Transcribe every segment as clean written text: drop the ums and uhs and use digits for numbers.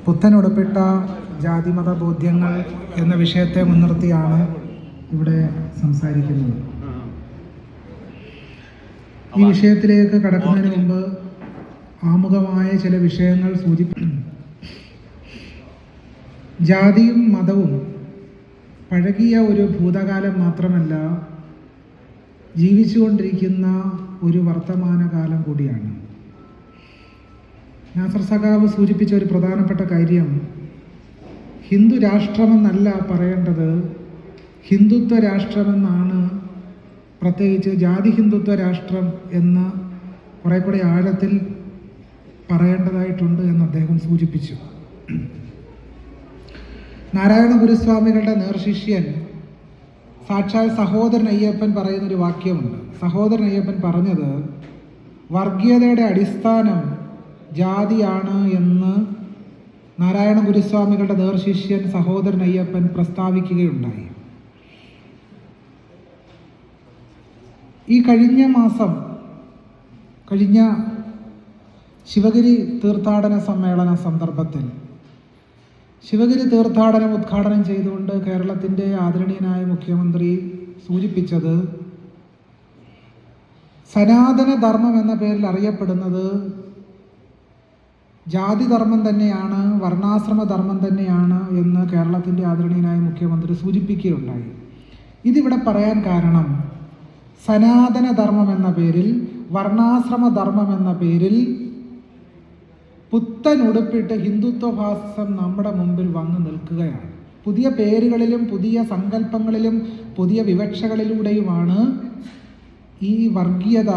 പുത്തനുടുപ്പിട്ട ജാതിമത ബോധ്യങ്ങൾ എന്ന വിഷയത്തെ മുൻനിർത്തിയാണ് ഇവിടെ സംസാരിക്കുന്നത്. ഈ വിഷയത്തിലേക്ക് കടക്കുന്നതിന് മുമ്പ് ആമുഖമായ ചില വിഷയങ്ങൾ ജാതിയും മതവും പഴകിയ ഒരു ഭൂതകാലം മാത്രമല്ല, ജീവിച്ചുകൊണ്ടിരിക്കുന്ന ഒരു വർത്തമാനകാലം കൂടിയാണ്. നാസർ സഖാവ് സൂചിപ്പിച്ച ഒരു പ്രധാനപ്പെട്ട കാര്യം, ഹിന്ദു രാഷ്ട്രമെന്നല്ല പറയേണ്ടത്, ഹിന്ദുത്വ രാഷ്ട്രമെന്നാണ്, പ്രത്യേകിച്ച് ജാതി ഹിന്ദുത്വ രാഷ്ട്രം എന്ന് കുറെ കൂടി ആഴത്തിൽ പറയേണ്ടതായിട്ടുണ്ട് എന്ന് അദ്ദേഹം സൂചിപ്പിച്ചു. നാരായണ ഗുരുസ്വാമികളുടെ നേർശിഷ്യൻ സാക്ഷാൽ സഹോദരൻ അയ്യപ്പൻ പറയുന്നൊരു വാക്യമുണ്ട്. സഹോദരൻ അയ്യപ്പൻ പറഞ്ഞത്, വർഗീയതയുടെ അടിസ്ഥാനം ജാതിയാണ് എന്ന് നാരായണ ഗുരുസ്വാമികളുടെ നേർശിഷ്യൻ സഹോദരൻ അയ്യപ്പൻ പ്രസ്താവിക്കുകയുണ്ടായി. ഈ കഴിഞ്ഞ ശിവഗിരി തീർത്ഥാടന സമ്മേളന സന്ദർഭത്തിൽ ശിവഗിരി തീർത്ഥാടനം ഉദ്ഘാടനം ചെയ്തുകൊണ്ട് കേരളത്തിൻ്റെ ആദരണീയനായ മുഖ്യമന്ത്രി സൂചിപ്പിച്ചത്, സനാതന ധർമ്മം എന്ന പേരിൽ അറിയപ്പെടുന്നത് ജാതിധർമ്മം തന്നെയാണ്, വർണ്ണാശ്രമ ധർമ്മം തന്നെയാണ് എന്ന് കേരളത്തിൻ്റെ ആദരണീയനായ മുഖ്യമന്ത്രി സൂചിപ്പിക്കുകയുണ്ടായി. ഇതിവിടെ പറയാൻ കാരണം, സനാതന ധർമ്മം എന്ന പേരിൽ, വർണ്ണാശ്രമ ധർമ്മം എന്ന പേരിൽ പുത്തൻ ഉടുപ്പിട്ട് ഹിന്ദുത്വഭാസം നമ്മുടെ മുമ്പിൽ വന്നു നിൽക്കുകയാണ്. പുതിയ പേരുകളിലും പുതിയ സങ്കല്പങ്ങളിലും പുതിയ വിവക്ഷകളിലൂടെയുമാണ് ഈ വർഗീയത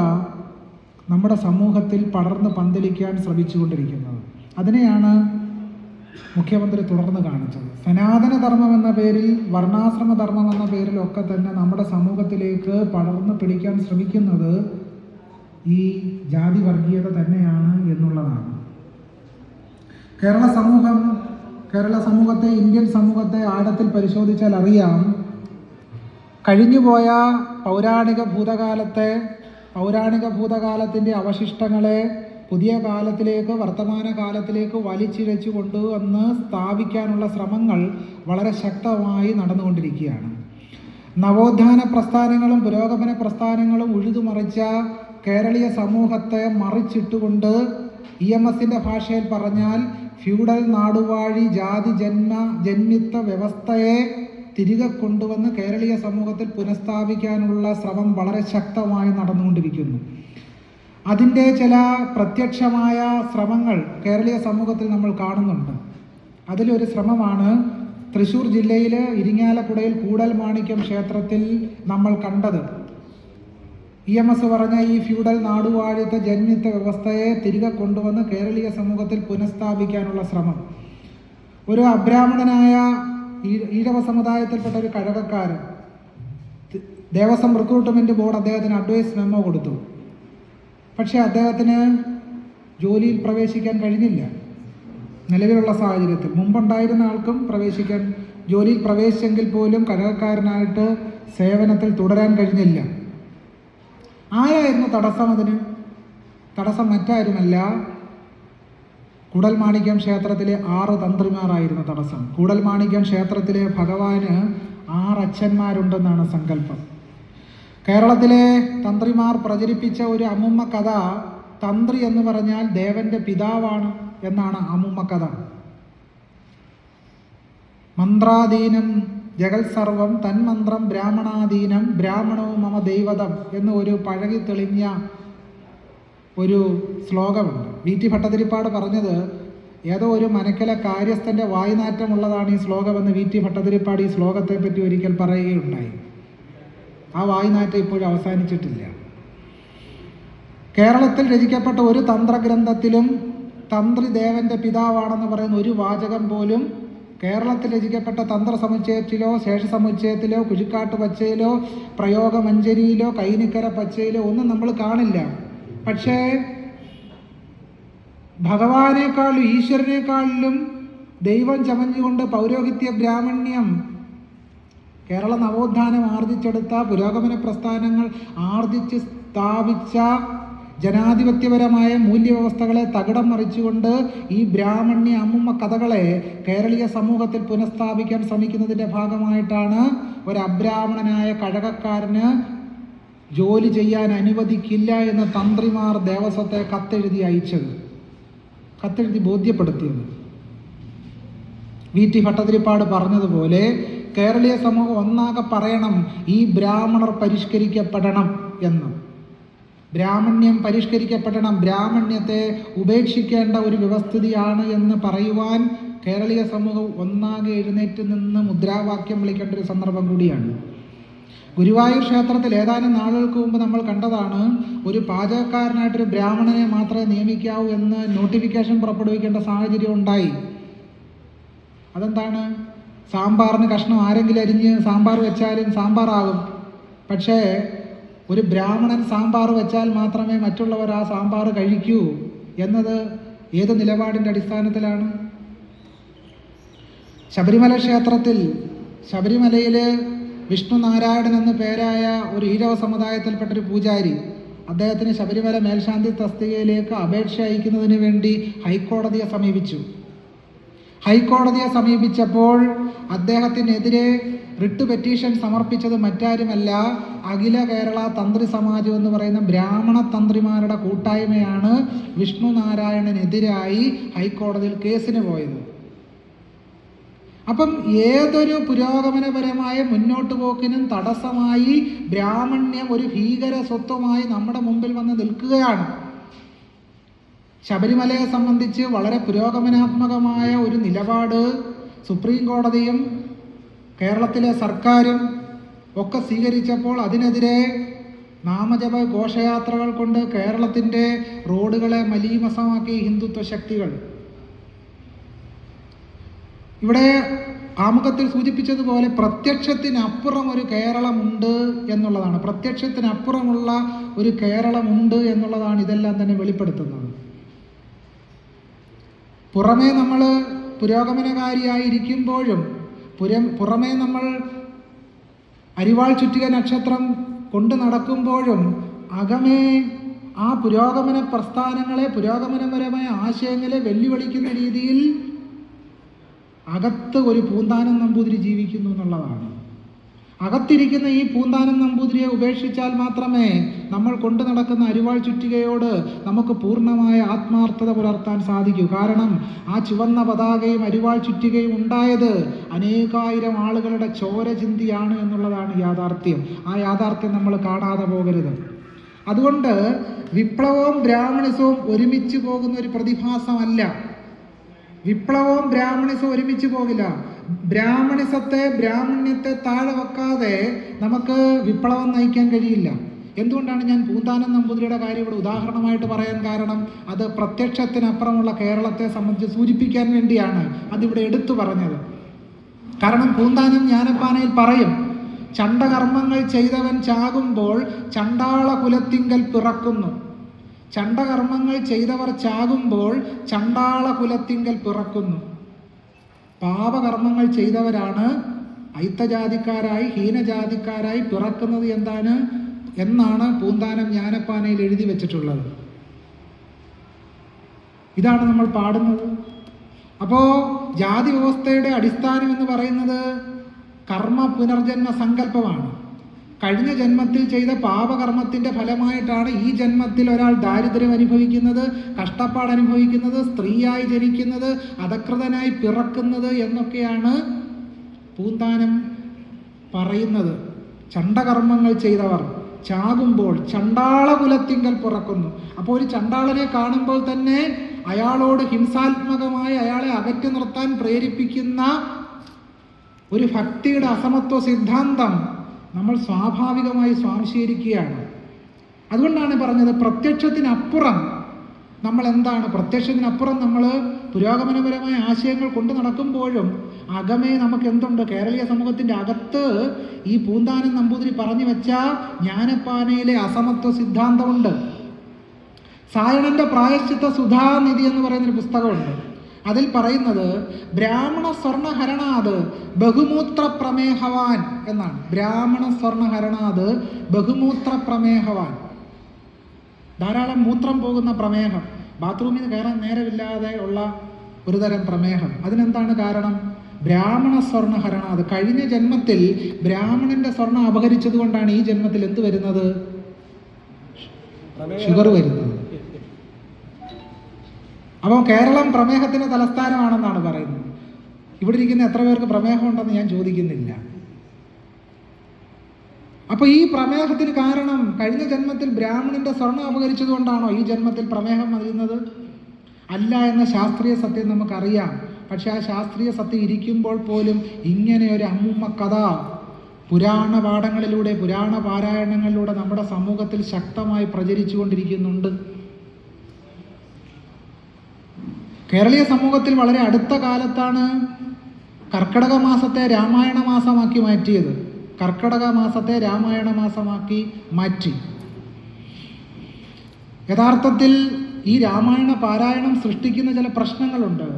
നമ്മുടെ സമൂഹത്തിൽ പടർന്ന് പന്തലിക്കാൻ ശ്രമിച്ചുകൊണ്ടിരിക്കുന്നത്. അതിനെയാണ് മുഖ്യമന്ത്രി തുടർന്ന് കാണിച്ചത്. സനാതന ധർമ്മം എന്ന പേരിൽ, വർണ്ണാശ്രമ ധർമ്മം എന്ന പേരിലൊക്കെ തന്നെ നമ്മുടെ സമൂഹത്തിലേക്ക് പടർന്ന് പിടിക്കാൻ ശ്രമിക്കുന്നത് ഈ ജാതി വർഗീയത തന്നെയാണ് എന്നുള്ളതാണ്. കേരള സമൂഹത്തെ, ഇന്ത്യൻ സമൂഹത്തെ ആഴത്തിൽ പരിശോധിച്ചാൽ അറിയാം, കഴിഞ്ഞുപോയ പൗരാണിക ഭൂതകാലത്തിൻ്റെ അവശിഷ്ടങ്ങളെ പുതിയ കാലത്തിലേക്ക്, വർത്തമാന കാലത്തിലേക്ക് വലിച്ചിഴച്ചു കൊണ്ടുവന്ന് സ്ഥാപിക്കാനുള്ള ശ്രമങ്ങൾ വളരെ ശക്തമായി നടന്നുകൊണ്ടിരിക്കുകയാണ്. നവോത്ഥാന പ്രസ്ഥാനങ്ങളും പുരോഗമന പ്രസ്ഥാനങ്ങളും ഉഴുതുമറിച്ച കേരളീയ സമൂഹത്തെ മറിച്ചിട്ടുകൊണ്ട് EMSന്റെ ഭാഷയിൽ പറഞ്ഞാൽ ഫ്യൂഡൽ നാടുവാഴി ജാതി ജന്മിത്വ വ്യവസ്ഥയെ തിരികെ കൊണ്ടുവന്ന് കേരളീയ സമൂഹത്തിൽ പുനഃസ്ഥാപിക്കാനുള്ള ശ്രമം വളരെ ശക്തമായി നടന്നുകൊണ്ടിരിക്കുന്നു. അതിൻ്റെ ചില പ്രത്യക്ഷമായ ശ്രമങ്ങൾ കേരളീയ സമൂഹത്തിൽ നമ്മൾ കാണുന്നുണ്ട്. അതിലൊരു ശ്രമമാണ് തൃശ്ശൂർ ജില്ലയിൽ ഇരിങ്ങാലക്കുടയിൽ കൂടൽമാണിക്യം ക്ഷേത്രത്തിൽ നമ്മൾ കണ്ടത്. EMS പറഞ്ഞ ഈ ഫ്യൂഡൽ നാടുവാഴിത്ത ജന്മിത്വ വ്യവസ്ഥയെ തിരികെ കൊണ്ടുവന്ന് കേരളീയ സമൂഹത്തിൽ പുനഃസ്ഥാപിക്കാനുള്ള ശ്രമം. ഒരു അബ്രാഹ്മണനായ ഈഴവ സമുദായത്തിൽപ്പെട്ട ഒരു കഴകക്കാരൻ ദേവസ്വം റിക്രൂട്ട്മെന്റ് ബോർഡ് അദ്ദേഹത്തിന് അഡ്വൈസ് മെമ്മോ കൊടുത്തു. പക്ഷേ അദ്ദേഹത്തിന് ജോലിയിൽ പ്രവേശിക്കാൻ കഴിഞ്ഞില്ല. നിലവിലുള്ള സാഹചര്യത്തിൽ മുമ്പുണ്ടായിരുന്ന ആൾക്കും ജോലിയിൽ പ്രവേശിച്ചെങ്കിൽ പോലും കഴകക്കാരനായിട്ട് സേവനത്തിൽ തുടരാൻ കഴിഞ്ഞില്ല. ആരായിരുന്നു തടസ്സം? തടസ്സം മറ്റാരുമല്ല, കൂടൽമാണിക്യം ക്ഷേത്രത്തിലെ 6 തന്ത്രിമാരായിരുന്നു തടസ്സം. കൂടൽമാണിക്യം ക്ഷേത്രത്തിലെ ഭഗവാന് 6 അച്ഛന്മാരുണ്ടെന്നാണ് സങ്കല്പം. കേരളത്തിലെ തന്ത്രിമാർ പ്രചരിപ്പിച്ച ഒരു അമ്മുമ്മ കഥ, തന്ത്രി എന്ന് പറഞ്ഞാൽ ദേവന്റെ പിതാവാണ് എന്നാണ് അമ്മുമ്മ കഥ. മന്ത്രാധീനം ജഗൽ സർവം തന്മന്ത്രം ബ്രാഹ്മണാധീനം ബ്രാഹ്മണവും മമ ദൈവതം എന്ന് ഒരു പഴകി തെളിഞ്ഞ ഒരു ശ്ലോകമുണ്ട്. VT ഭട്ടതിരിപ്പാട് പറഞ്ഞത്, ഏതോ ഒരു മനക്കലെ കാര്യസ്ഥൻ്റെ വായ്നാറ്റമുള്ളതാണ് ഈ ശ്ലോകമെന്ന് VT ഭട്ടതിരിപ്പാട് ഈ ശ്ലോകത്തെ പറ്റി ഒരിക്കൽ പറയുകയുണ്ടായി. ആ വായ്നാറ്റം ഇപ്പോഴും അവസാനിച്ചിട്ടില്ല. കേരളത്തിൽ രചിക്കപ്പെട്ട ഒരു തന്ത്രഗ്രന്ഥത്തിലും തന്ത്രി ദേവന്റെ പിതാവാണെന്ന് പറയുന്ന ഒരു വാചകം പോലും കേരളത്തിൽ രചിക്കപ്പെട്ട തന്ത്ര സമുച്ചയത്തിലോ ശേഷ സമുച്ചയത്തിലോ കുഴിക്കാട്ട് പച്ചയിലോ പ്രയോഗമഞ്ചരിയിലോ കൈനിക്കര പച്ചയിലോ ഒന്നും നമ്മൾ കാണില്ല. പക്ഷേ ഭഗവാനേക്കാളും ഈശ്വരനേക്കാളിലും ദൈവം ചമഞ്ഞുകൊണ്ട് പൗരോഹിത്യ ബ്രാഹ്മണ്യം കേരള നവോത്ഥാനം ആർജിച്ചെടുത്ത പുരോഗമന പ്രസ്ഥാനങ്ങൾ ആർജിച്ച് സ്ഥാപിച്ച ജനാധിപത്യപരമായ മൂല്യവ്യവസ്ഥകളെ തകിടം മറിച്ചുകൊണ്ട് ഈ ബ്രാഹ്മണ്യ അമ്മുമ്മ കഥകളെ കേരളീയ സമൂഹത്തിൽ പുനഃസ്ഥാപിക്കാൻ ശ്രമിക്കുന്നതിൻ്റെ ഭാഗമായിട്ടാണ് ഒരു അബ്രാഹ്മണനായ കഴകക്കാരന് ജോലി ചെയ്യാൻ അനുവദിക്കില്ല എന്ന് തന്ത്രിമാർ ദേവസ്വത്തെ കത്തെഴുതി അയച്ചത്, കത്തെഴുതി ബോധ്യപ്പെടുത്തിയത്. വി.ടി. ഭട്ടതിരിപ്പാട് പറഞ്ഞതുപോലെ കേരളീയ സമൂഹം ഒന്നാകെ പറയണം ഈ ബ്രാഹ്മണർ പരിഷ്കരിക്കപ്പെടണം എന്ന്. ബ്രാഹ്മണ്യം പരിഷ്കരിക്കപ്പെടണം, ബ്രാഹ്മണ്യത്തെ ഉപേക്ഷിക്കേണ്ട ഒരു വ്യവസ്ഥിതിയാണ് എന്ന് പറയുവാൻ കേരളീയ സമൂഹം ഒന്നാകെ എഴുന്നേറ്റ് നിന്ന് മുദ്രാവാക്യം വിളിക്കേണ്ട ഒരു സന്ദർഭം കൂടിയാണ്. ഗുരുവായൂർ ക്ഷേത്രത്തിൽ ഏതാനും നാളുകൾക്ക് മുമ്പ് നമ്മൾ കണ്ടതാണ്, ഒരു പാചകക്കാരനായിട്ടൊരു ബ്രാഹ്മണനെ മാത്രമേ നിയമിക്കാവൂ എന്ന് നോട്ടിഫിക്കേഷൻ പുറപ്പെടുവിക്കേണ്ട സാഹചര്യം ഉണ്ടായി. അതെന്താണ്? സാമ്പാറിന് കഷ്ണം ആരെങ്കിലും അരിഞ്ഞ് സാമ്പാർ വെച്ചാലും സാമ്പാറാകും. പക്ഷേ ഒരു ബ്രാഹ്മണൻ സാമ്പാർ വെച്ചാൽ മാത്രമേ മറ്റുള്ളവർ ആ സാമ്പാർ കഴിക്കൂ എന്നത് ഏത് നിലപാടിൻ്റെ അടിസ്ഥാനത്തിലാണ്? ശബരിമല ക്ഷേത്രത്തിൽ, ശബരിമലയിൽ വിഷ്ണു നാരായണൻ എന്ന പേരായ ഒരു ഈഴവ സമുദായത്തിൽപ്പെട്ടൊരു പൂജാരി, അദ്ദേഹത്തിന് ശബരിമല മേൽശാന്തി തസ്തികയിലേക്ക് അപേക്ഷ അയക്കുന്നതിന് വേണ്ടി ഹൈക്കോടതിയെ സമീപിച്ചു. ഹൈക്കോടതിയെ സമീപിച്ചപ്പോൾ അദ്ദേഹത്തിനെതിരെ റിട്ട് പെറ്റീഷൻ സമർപ്പിച്ചത് മറ്റാരുമല്ല, അഖില കേരള തന്ത്രി സമാജം എന്ന് പറയുന്ന ബ്രാഹ്മണ തന്ത്രിമാരുടെ കൂട്ടായ്മയാണ് വിഷ്ണു നാരായണനെതിരായി ഹൈക്കോടതിയിൽ കേസിന് പോയത്. അപ്പം ഏതൊരു പുരോഗമനപരമായ മുന്നോട്ട് പോക്കിനും തടസ്സമായി ബ്രാഹ്മണ്യം ഒരു ഭീകര സ്വത്വമായി നമ്മുടെ മുമ്പിൽ വന്ന് നിൽക്കുകയാണ്. ശബരിമലയെ സംബന്ധിച്ച് വളരെ പുരോഗമനാത്മകമായ ഒരു നിലപാട് സുപ്രീം കോടതിയും കേരളത്തിലെ സർക്കാരും ഒക്കെ സ്വീകരിച്ചപ്പോൾ അതിനെതിരെ നാമജപ ഘോഷയാത്രകൾ കൊണ്ട് കേരളത്തിൻ്റെ റോഡുകളെ മലീമസമാക്കി ഹിന്ദുത്വ ശക്തികൾ. ഇവിടെ ആമുഖത്തിൽ സൂചിപ്പിച്ചതുപോലെ പ്രത്യക്ഷത്തിനപ്പുറം ഒരു കേരളമുണ്ട് എന്നുള്ളതാണ്, പ്രത്യക്ഷത്തിനപ്പുറമുള്ള ഒരു കേരളമുണ്ട് എന്നുള്ളതാണ് ഇതെല്ലാം തന്നെ വെളിപ്പെടുത്തുന്നത്. പുറമേ നമ്മൾ പുരോഗമനകാരിയായിരിക്കുമ്പോഴും പുറമേ നമ്മൾ അരിവാൾ ചുറ്റിക നക്ഷത്രം കൊണ്ട് നടക്കുമ്പോഴും അകമേ ആ പുരോഗമന പ്രസ്ഥാനങ്ങളെ, പുരോഗമനപരമായ ആശയങ്ങളെ വെല്ലുവിളിക്കുന്ന രീതിയിൽ അകത്ത് ഒരു പൂന്താനം നമ്പൂതിരി ജീവിക്കുന്നു എന്നുള്ളതാണ്. അകത്തിരിക്കുന്ന ഈ പൂന്താനം നമ്പൂതിരിയെ ഉപേക്ഷിച്ചാൽ മാത്രമേ നമ്മൾ കൊണ്ടു നടക്കുന്ന അരിവാൾ ചുറ്റികയോട് നമുക്ക് പൂർണ്ണമായ ആത്മാർത്ഥത പുലർത്താൻ സാധിക്കൂ. കാരണം ആ ചുവന്ന പതാകയും അരിവാൾ ചുറ്റികയും ഉണ്ടായത് അനേകായിരം ആളുകളുടെ ചോര ചിന്തിയാണ് എന്നുള്ളതാണ് യാഥാർത്ഥ്യം. ആ യാഥാർത്ഥ്യം നമ്മൾ കാണാതെ പോകരുത്. അതുകൊണ്ട് വിപ്ലവവും ബ്രാഹ്മണിസവും ഒരുമിച്ച് പോകുന്ന ഒരു പ്രതിഭാസമല്ല. വിപ്ലവവും ബ്രാഹ്മണിസവും ഒരുമിച്ച് പോകില്ല. ബ്രാഹ്മണ്യത്തെ താഴെ വെക്കാതെ നമുക്ക് വിപ്ലവം നയിക്കാൻ കഴിയില്ല. എന്തുകൊണ്ടാണ് ഞാൻ പൂന്താനം നമ്പൂതിരിയുടെ കാര്യം ഇവിടെ ഉദാഹരണമായിട്ട് പറയാൻ കാരണം? അത് പ്രത്യക്ഷത്തിനപ്പുറമുള്ള കേരളത്തെ സംബന്ധിച്ച് സൂചിപ്പിക്കാൻ വേണ്ടിയാണ് അതിവിടെ എടുത്തു പറഞ്ഞത്. കാരണം പൂന്താനം ജ്ഞാനപ്പാനയിൽ പറയും, ചണ്ടകർമ്മങ്ങൾ ചെയ്തവൻ ചാകുമ്പോൾ ചണ്ടാള കുലത്തിങ്കൽ പിറക്കുന്നു. ചണ്ടകർമ്മങ്ങൾ ചെയ്തവർ ചാകുമ്പോൾ ചണ്ടാള കുലത്തിങ്കൽ പിറക്കുന്നു. പാപകർമ്മങ്ങൾ ചെയ്തവരാണ് അയിത്തജാതിക്കാരായി, ഹീനജാതിക്കാരായി പിറക്കുന്നത് എന്നാണ് പൂന്താനം ജ്ഞാനപ്പാനയിൽ എഴുതി വെച്ചിട്ടുള്ളത്. ഇതാണ് നമ്മൾ പാടുന്നത്. അപ്പോൾ ജാതി വ്യവസ്ഥയുടെ അടിസ്ഥാനം എന്ന് പറയുന്നത് കർമ്മ പുനർജന്മ സങ്കല്പമാണ്. കഴിഞ്ഞ ജന്മത്തിൽ ചെയ്ത പാപകർമ്മത്തിൻ്റെ ഫലമായിട്ടാണ് ഈ ജന്മത്തിൽ ഒരാൾ ദാരിദ്ര്യം അനുഭവിക്കുന്നത്, കഷ്ടപ്പാട് അനുഭവിക്കുന്നത്, സ്ത്രീയായി ജനിക്കുന്നത്, അധകൃതനായി പിറക്കുന്നത് എന്നൊക്കെയാണ് പൂന്താനം പറയുന്നത്. ചണ്ടകർമ്മങ്ങൾ ചെയ്തവർ ചാകുമ്പോൾ ചണ്ടാള കുലത്തിങ്കൽ പിറക്കുന്നു. അപ്പോൾ ഒരു ചണ്ടാളനെ കാണുമ്പോൾ തന്നെ അയാളോട് ഹിംസാത്മകമായി അയാളെ അകറ്റി നിർത്താൻ പ്രേരിപ്പിക്കുന്ന ഒരു ഭക്തിയുടെ അസമത്വ സിദ്ധാന്തം നമ്മൾ സ്വാഭാവികമായി സ്വാംശീകരിക്കുകയാണ്. അതുകൊണ്ടാണ് പറഞ്ഞത് പ്രത്യക്ഷത്തിനപ്പുറം നമ്മൾ എന്താണ്, പ്രത്യക്ഷത്തിനപ്പുറം നമ്മൾ പുരോഗമനപരമായ ആശയങ്ങൾ കൊണ്ടു നടക്കുമ്പോഴും അകമേ നമുക്ക് എന്തുണ്ട്? കേരളീയ സമൂഹത്തിൻ്റെ അകത്ത് ഈ പൂന്താനം നമ്പൂതിരി പറഞ്ഞു വെച്ച ജ്ഞാനപ്പാനയിലെ അസമത്വ സിദ്ധാന്തമുണ്ട്. സായണന്റെ പ്രായശ്ചിത്ത സുധാനിധി എന്ന് പറയുന്നൊരു പുസ്തകമുണ്ട്. അതിൽ പറയുന്നത് ബ്രാഹ്മണ സ്വർണഹരണാത് ബഹുമൂത്ര പ്രമേഹവാൻ എന്നാണ്. ബ്രാഹ്മണ സ്വർണഹരണാത് ബഹുമൂത്ര പ്രമേഹവാൻ. ധാരാളം മൂത്രം പോകുന്ന പ്രമേഹം, ബാത്റൂമിൽ നിന്ന് കയറാൻ നേരമില്ലാതെ ഉള്ള ഒരു തരം പ്രമേഹം. അതിനെന്താണ് കാരണം? ബ്രാഹ്മണ സ്വർണ്ണഹരണം. അത് കഴിഞ്ഞ ജന്മത്തിൽ ബ്രാഹ്മണന്റെ സ്വർണം അപഹരിച്ചത് കൊണ്ടാണ് ഈ ജന്മത്തിൽ എന്ത് വരുന്നത്? ഷുഗർ വരുന്നത്. അപ്പോൾ കേരളം പ്രമേഹത്തിന്റെ തലസ്ഥാനമാണെന്നാണ് പറയുന്നത്. ഇവിടെ ഇരിക്കുന്ന എത്ര പേർക്ക് പ്രമേഹം ഉണ്ടെന്ന് ഞാൻ ചോദിക്കുന്നില്ല. അപ്പൊ ഈ പ്രമേഹത്തിന് കാരണം കഴിഞ്ഞ ജന്മത്തിൽ ബ്രാഹ്മണന്റെ സ്വർണം അപഹരിച്ചത് കൊണ്ടാണോ ഈ ജന്മത്തിൽ പ്രമേഹം വരുന്നത്? അല്ല എന്ന ശാസ്ത്രീയ സത്യം നമുക്കറിയാം. പക്ഷെ ആ ശാസ്ത്രീയ സത്യം ഇരിക്കുമ്പോൾ പോലും ഇങ്ങനെ ഒരു അമ്മൂമ്മ കഥ പുരാണ പാഠങ്ങളിലൂടെ, പുരാണ പാരായണങ്ങളിലൂടെ നമ്മുടെ സമൂഹത്തിൽ ശക്തമായി പ്രചരിച്ചു കൊണ്ടിരിക്കുന്നുണ്ട്. കേരളീയ സമൂഹത്തിൽ വളരെ അടുത്ത കാലത്താണ് കർക്കടക മാസത്തെ രാമായണ മാസമാക്കി മാറ്റിയത്. കർക്കടക മാസത്തെ രാമായണ മാസമാക്കി മാറ്റി. യഥാർത്ഥത്തിൽ ഈ രാമായണ പാരായണം സൃഷ്ടിക്കുന്ന ചില പ്രശ്നങ്ങളുണ്ട്.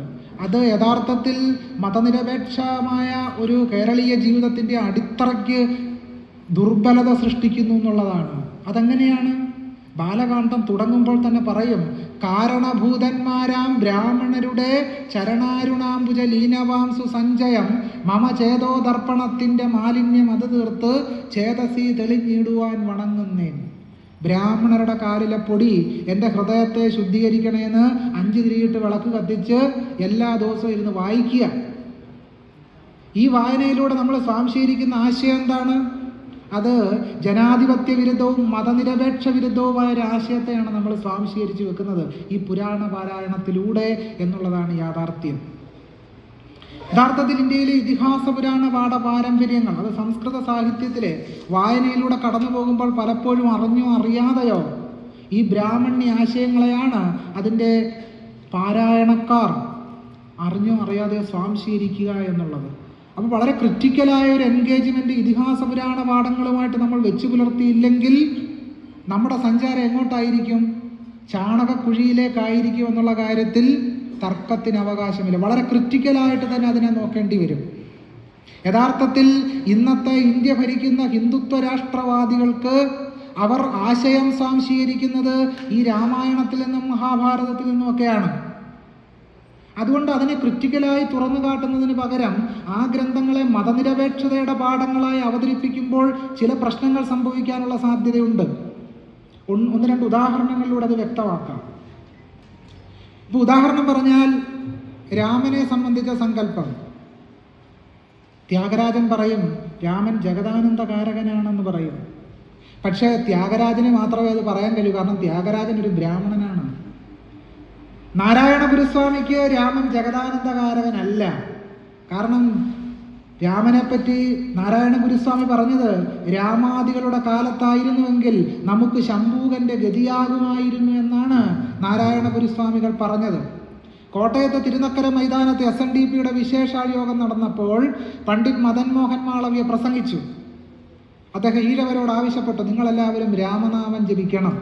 അത് യഥാർത്ഥത്തിൽ മതനിരപേക്ഷമായ ഒരു കേരളീയ ജീവിതത്തിൻ്റെ അടിത്തറയ്ക്ക് ദുർബലത സൃഷ്ടിക്കുന്നു എന്നുള്ളതാണ്. അതെങ്ങനെയാണ്? ബാലകാണ്ഡം തുടങ്ങുമ്പോൾ തന്നെ പറയും, കാരണഭൂതന്മാരാം ബ്രാഹ്മണരുടെ ചരണാരുണാംബുജ ലീനവാംസു സഞ്ചയം മമ ചേതോദർപ്പണത്തിൻ്റെ മാലിന്യം അത് തീർത്ത് ചേതസി തെളിഞ്ഞിടുവാൻ വണങ്ങുന്നേൻ. ബ്രാഹ്മണരുടെ കാലിലെ പൊടി എൻ്റെ ഹൃദയത്തെ ശുദ്ധീകരിക്കണേന്ന് 5 തിരിയിട്ട് വിളക്ക് കത്തിച്ച് എല്ലാ ദിവസവും ഇരുന്ന് വായിക്കുക. ഈ വായനയിലൂടെ നമ്മൾ സ്വാംശീകരിക്കുന്ന ആശയം എന്താണ്? അത് ജനാധിപത്യ വിരുദ്ധവും മതനിരപേക്ഷ വിരുദ്ധവുമായ ഒരു ആശയത്തെയാണ് നമ്മൾ സ്വാംശീകരിച്ച് വെക്കുന്നത് ഈ പുരാണ പാരായണത്തിലൂടെ എന്നുള്ളതാണ് യാഥാർത്ഥ്യം. യഥാർത്ഥത്തിൽ ഇന്ത്യയിലെ ഇതിഹാസ പുരാണ പാരമ്പര്യങ്ങൾ അത് സംസ്കൃത സാഹിത്യത്തിലെ വായനയിലൂടെ കടന്നു പോകുമ്പോൾ പലപ്പോഴും അറിഞ്ഞോ അറിയാതെയോ ഈ ബ്രാഹ്മണ്യ ആശയങ്ങളെയാണ് അതിൻ്റെ പാരായണക്കാർ അറിഞ്ഞോ അറിയാതെയോ സ്വാംശീകരിക്കുക എന്നുള്ളത്. അപ്പോൾ വളരെ ക്രിറ്റിക്കലായ ഒരു എൻഗേജ്മെന്റ് ഇതിഹാസ പുരാണ പാഠങ്ങളുമായിട്ട് നമ്മൾ വെച്ചു പുലർത്തിയില്ലെങ്കിൽ നമ്മുടെ സഞ്ചാരം എങ്ങോട്ടായിരിക്കും? ചാണകക്കുഴിയിലേക്കായിരിക്കും എന്നുള്ള കാര്യത്തിൽ തർക്കത്തിന് അവകാശമില്ല. വളരെ ക്രിറ്റിക്കലായിട്ട് തന്നെ അതിനെ നോക്കേണ്ടി വരും. യഥാർത്ഥത്തിൽ ഇന്നത്തെ ഇന്ത്യ ഭരിക്കുന്ന ഹിന്ദുത്വ രാഷ്ട്രവാദികൾക്ക് അവർ ആശയം സ്വാംശീകരിക്കുന്നത് ഈ രാമായണത്തിൽ നിന്നും മഹാഭാരതത്തിൽ നിന്നുമൊക്കെയാണ്. അതുകൊണ്ട് അതിനെ ക്രിറ്റിക്കലായി തുറന്നു കാട്ടുന്നതിന് പകരം ആ ഗ്രന്ഥങ്ങളെ മതനിരപേക്ഷതയുടെ പാഠങ്ങളായി അവതരിപ്പിക്കുമ്പോൾ ചില പ്രശ്നങ്ങൾ സംഭവിക്കാനുള്ള സാധ്യതയുണ്ട്. 1-2 ഉദാഹരണങ്ങളിലൂടെ അത് വ്യക്തമാക്കാം. ഇപ്പോൾ ഉദാഹരണം പറഞ്ഞാൽ രാമനെ സംബന്ധിച്ച സങ്കല്പം. ത്യാഗരാജൻ പറയും രാമൻ ജഗദാനന്ദകാരകനാണെന്ന് പറയും. പക്ഷേ ത്യാഗരാജന് മാത്രമേ അത് പറയാൻ കഴിയൂ, കാരണം ത്യാഗരാജൻ ഒരു ബ്രാഹ്മണനാണ്. നാരായണ ഗുരുസ്വാമിക്ക് രാമൻ ജഗദാനന്ദകാരകനല്ല. കാരണം രാമനെപ്പറ്റി നാരായണ ഗുരുസ്വാമി പറഞ്ഞത് രാമാദികളുടെ കാലത്തായിരുന്നുവെങ്കിൽ നമുക്ക് ശംഭൂകന്റെ ഗതിയാകുമായിരുന്നു എന്നാണ് നാരായണ ഗുരുസ്വാമികൾ പറഞ്ഞത്. കോട്ടയത്തെ തിരുനക്കര മൈതാനത്ത് SNDPയുടെ വിശേഷാൽ യോഗം നടന്നപ്പോൾ പണ്ഡിറ്റ് മദൻ മോഹൻ മാളവ്യ പ്രസംഗിച്ചു. അദ്ദേഹം ഈഴവരോട് ആവശ്യപ്പെട്ടു, നിങ്ങളെല്ലാവരും രാമനാമം ജപിക്കണം,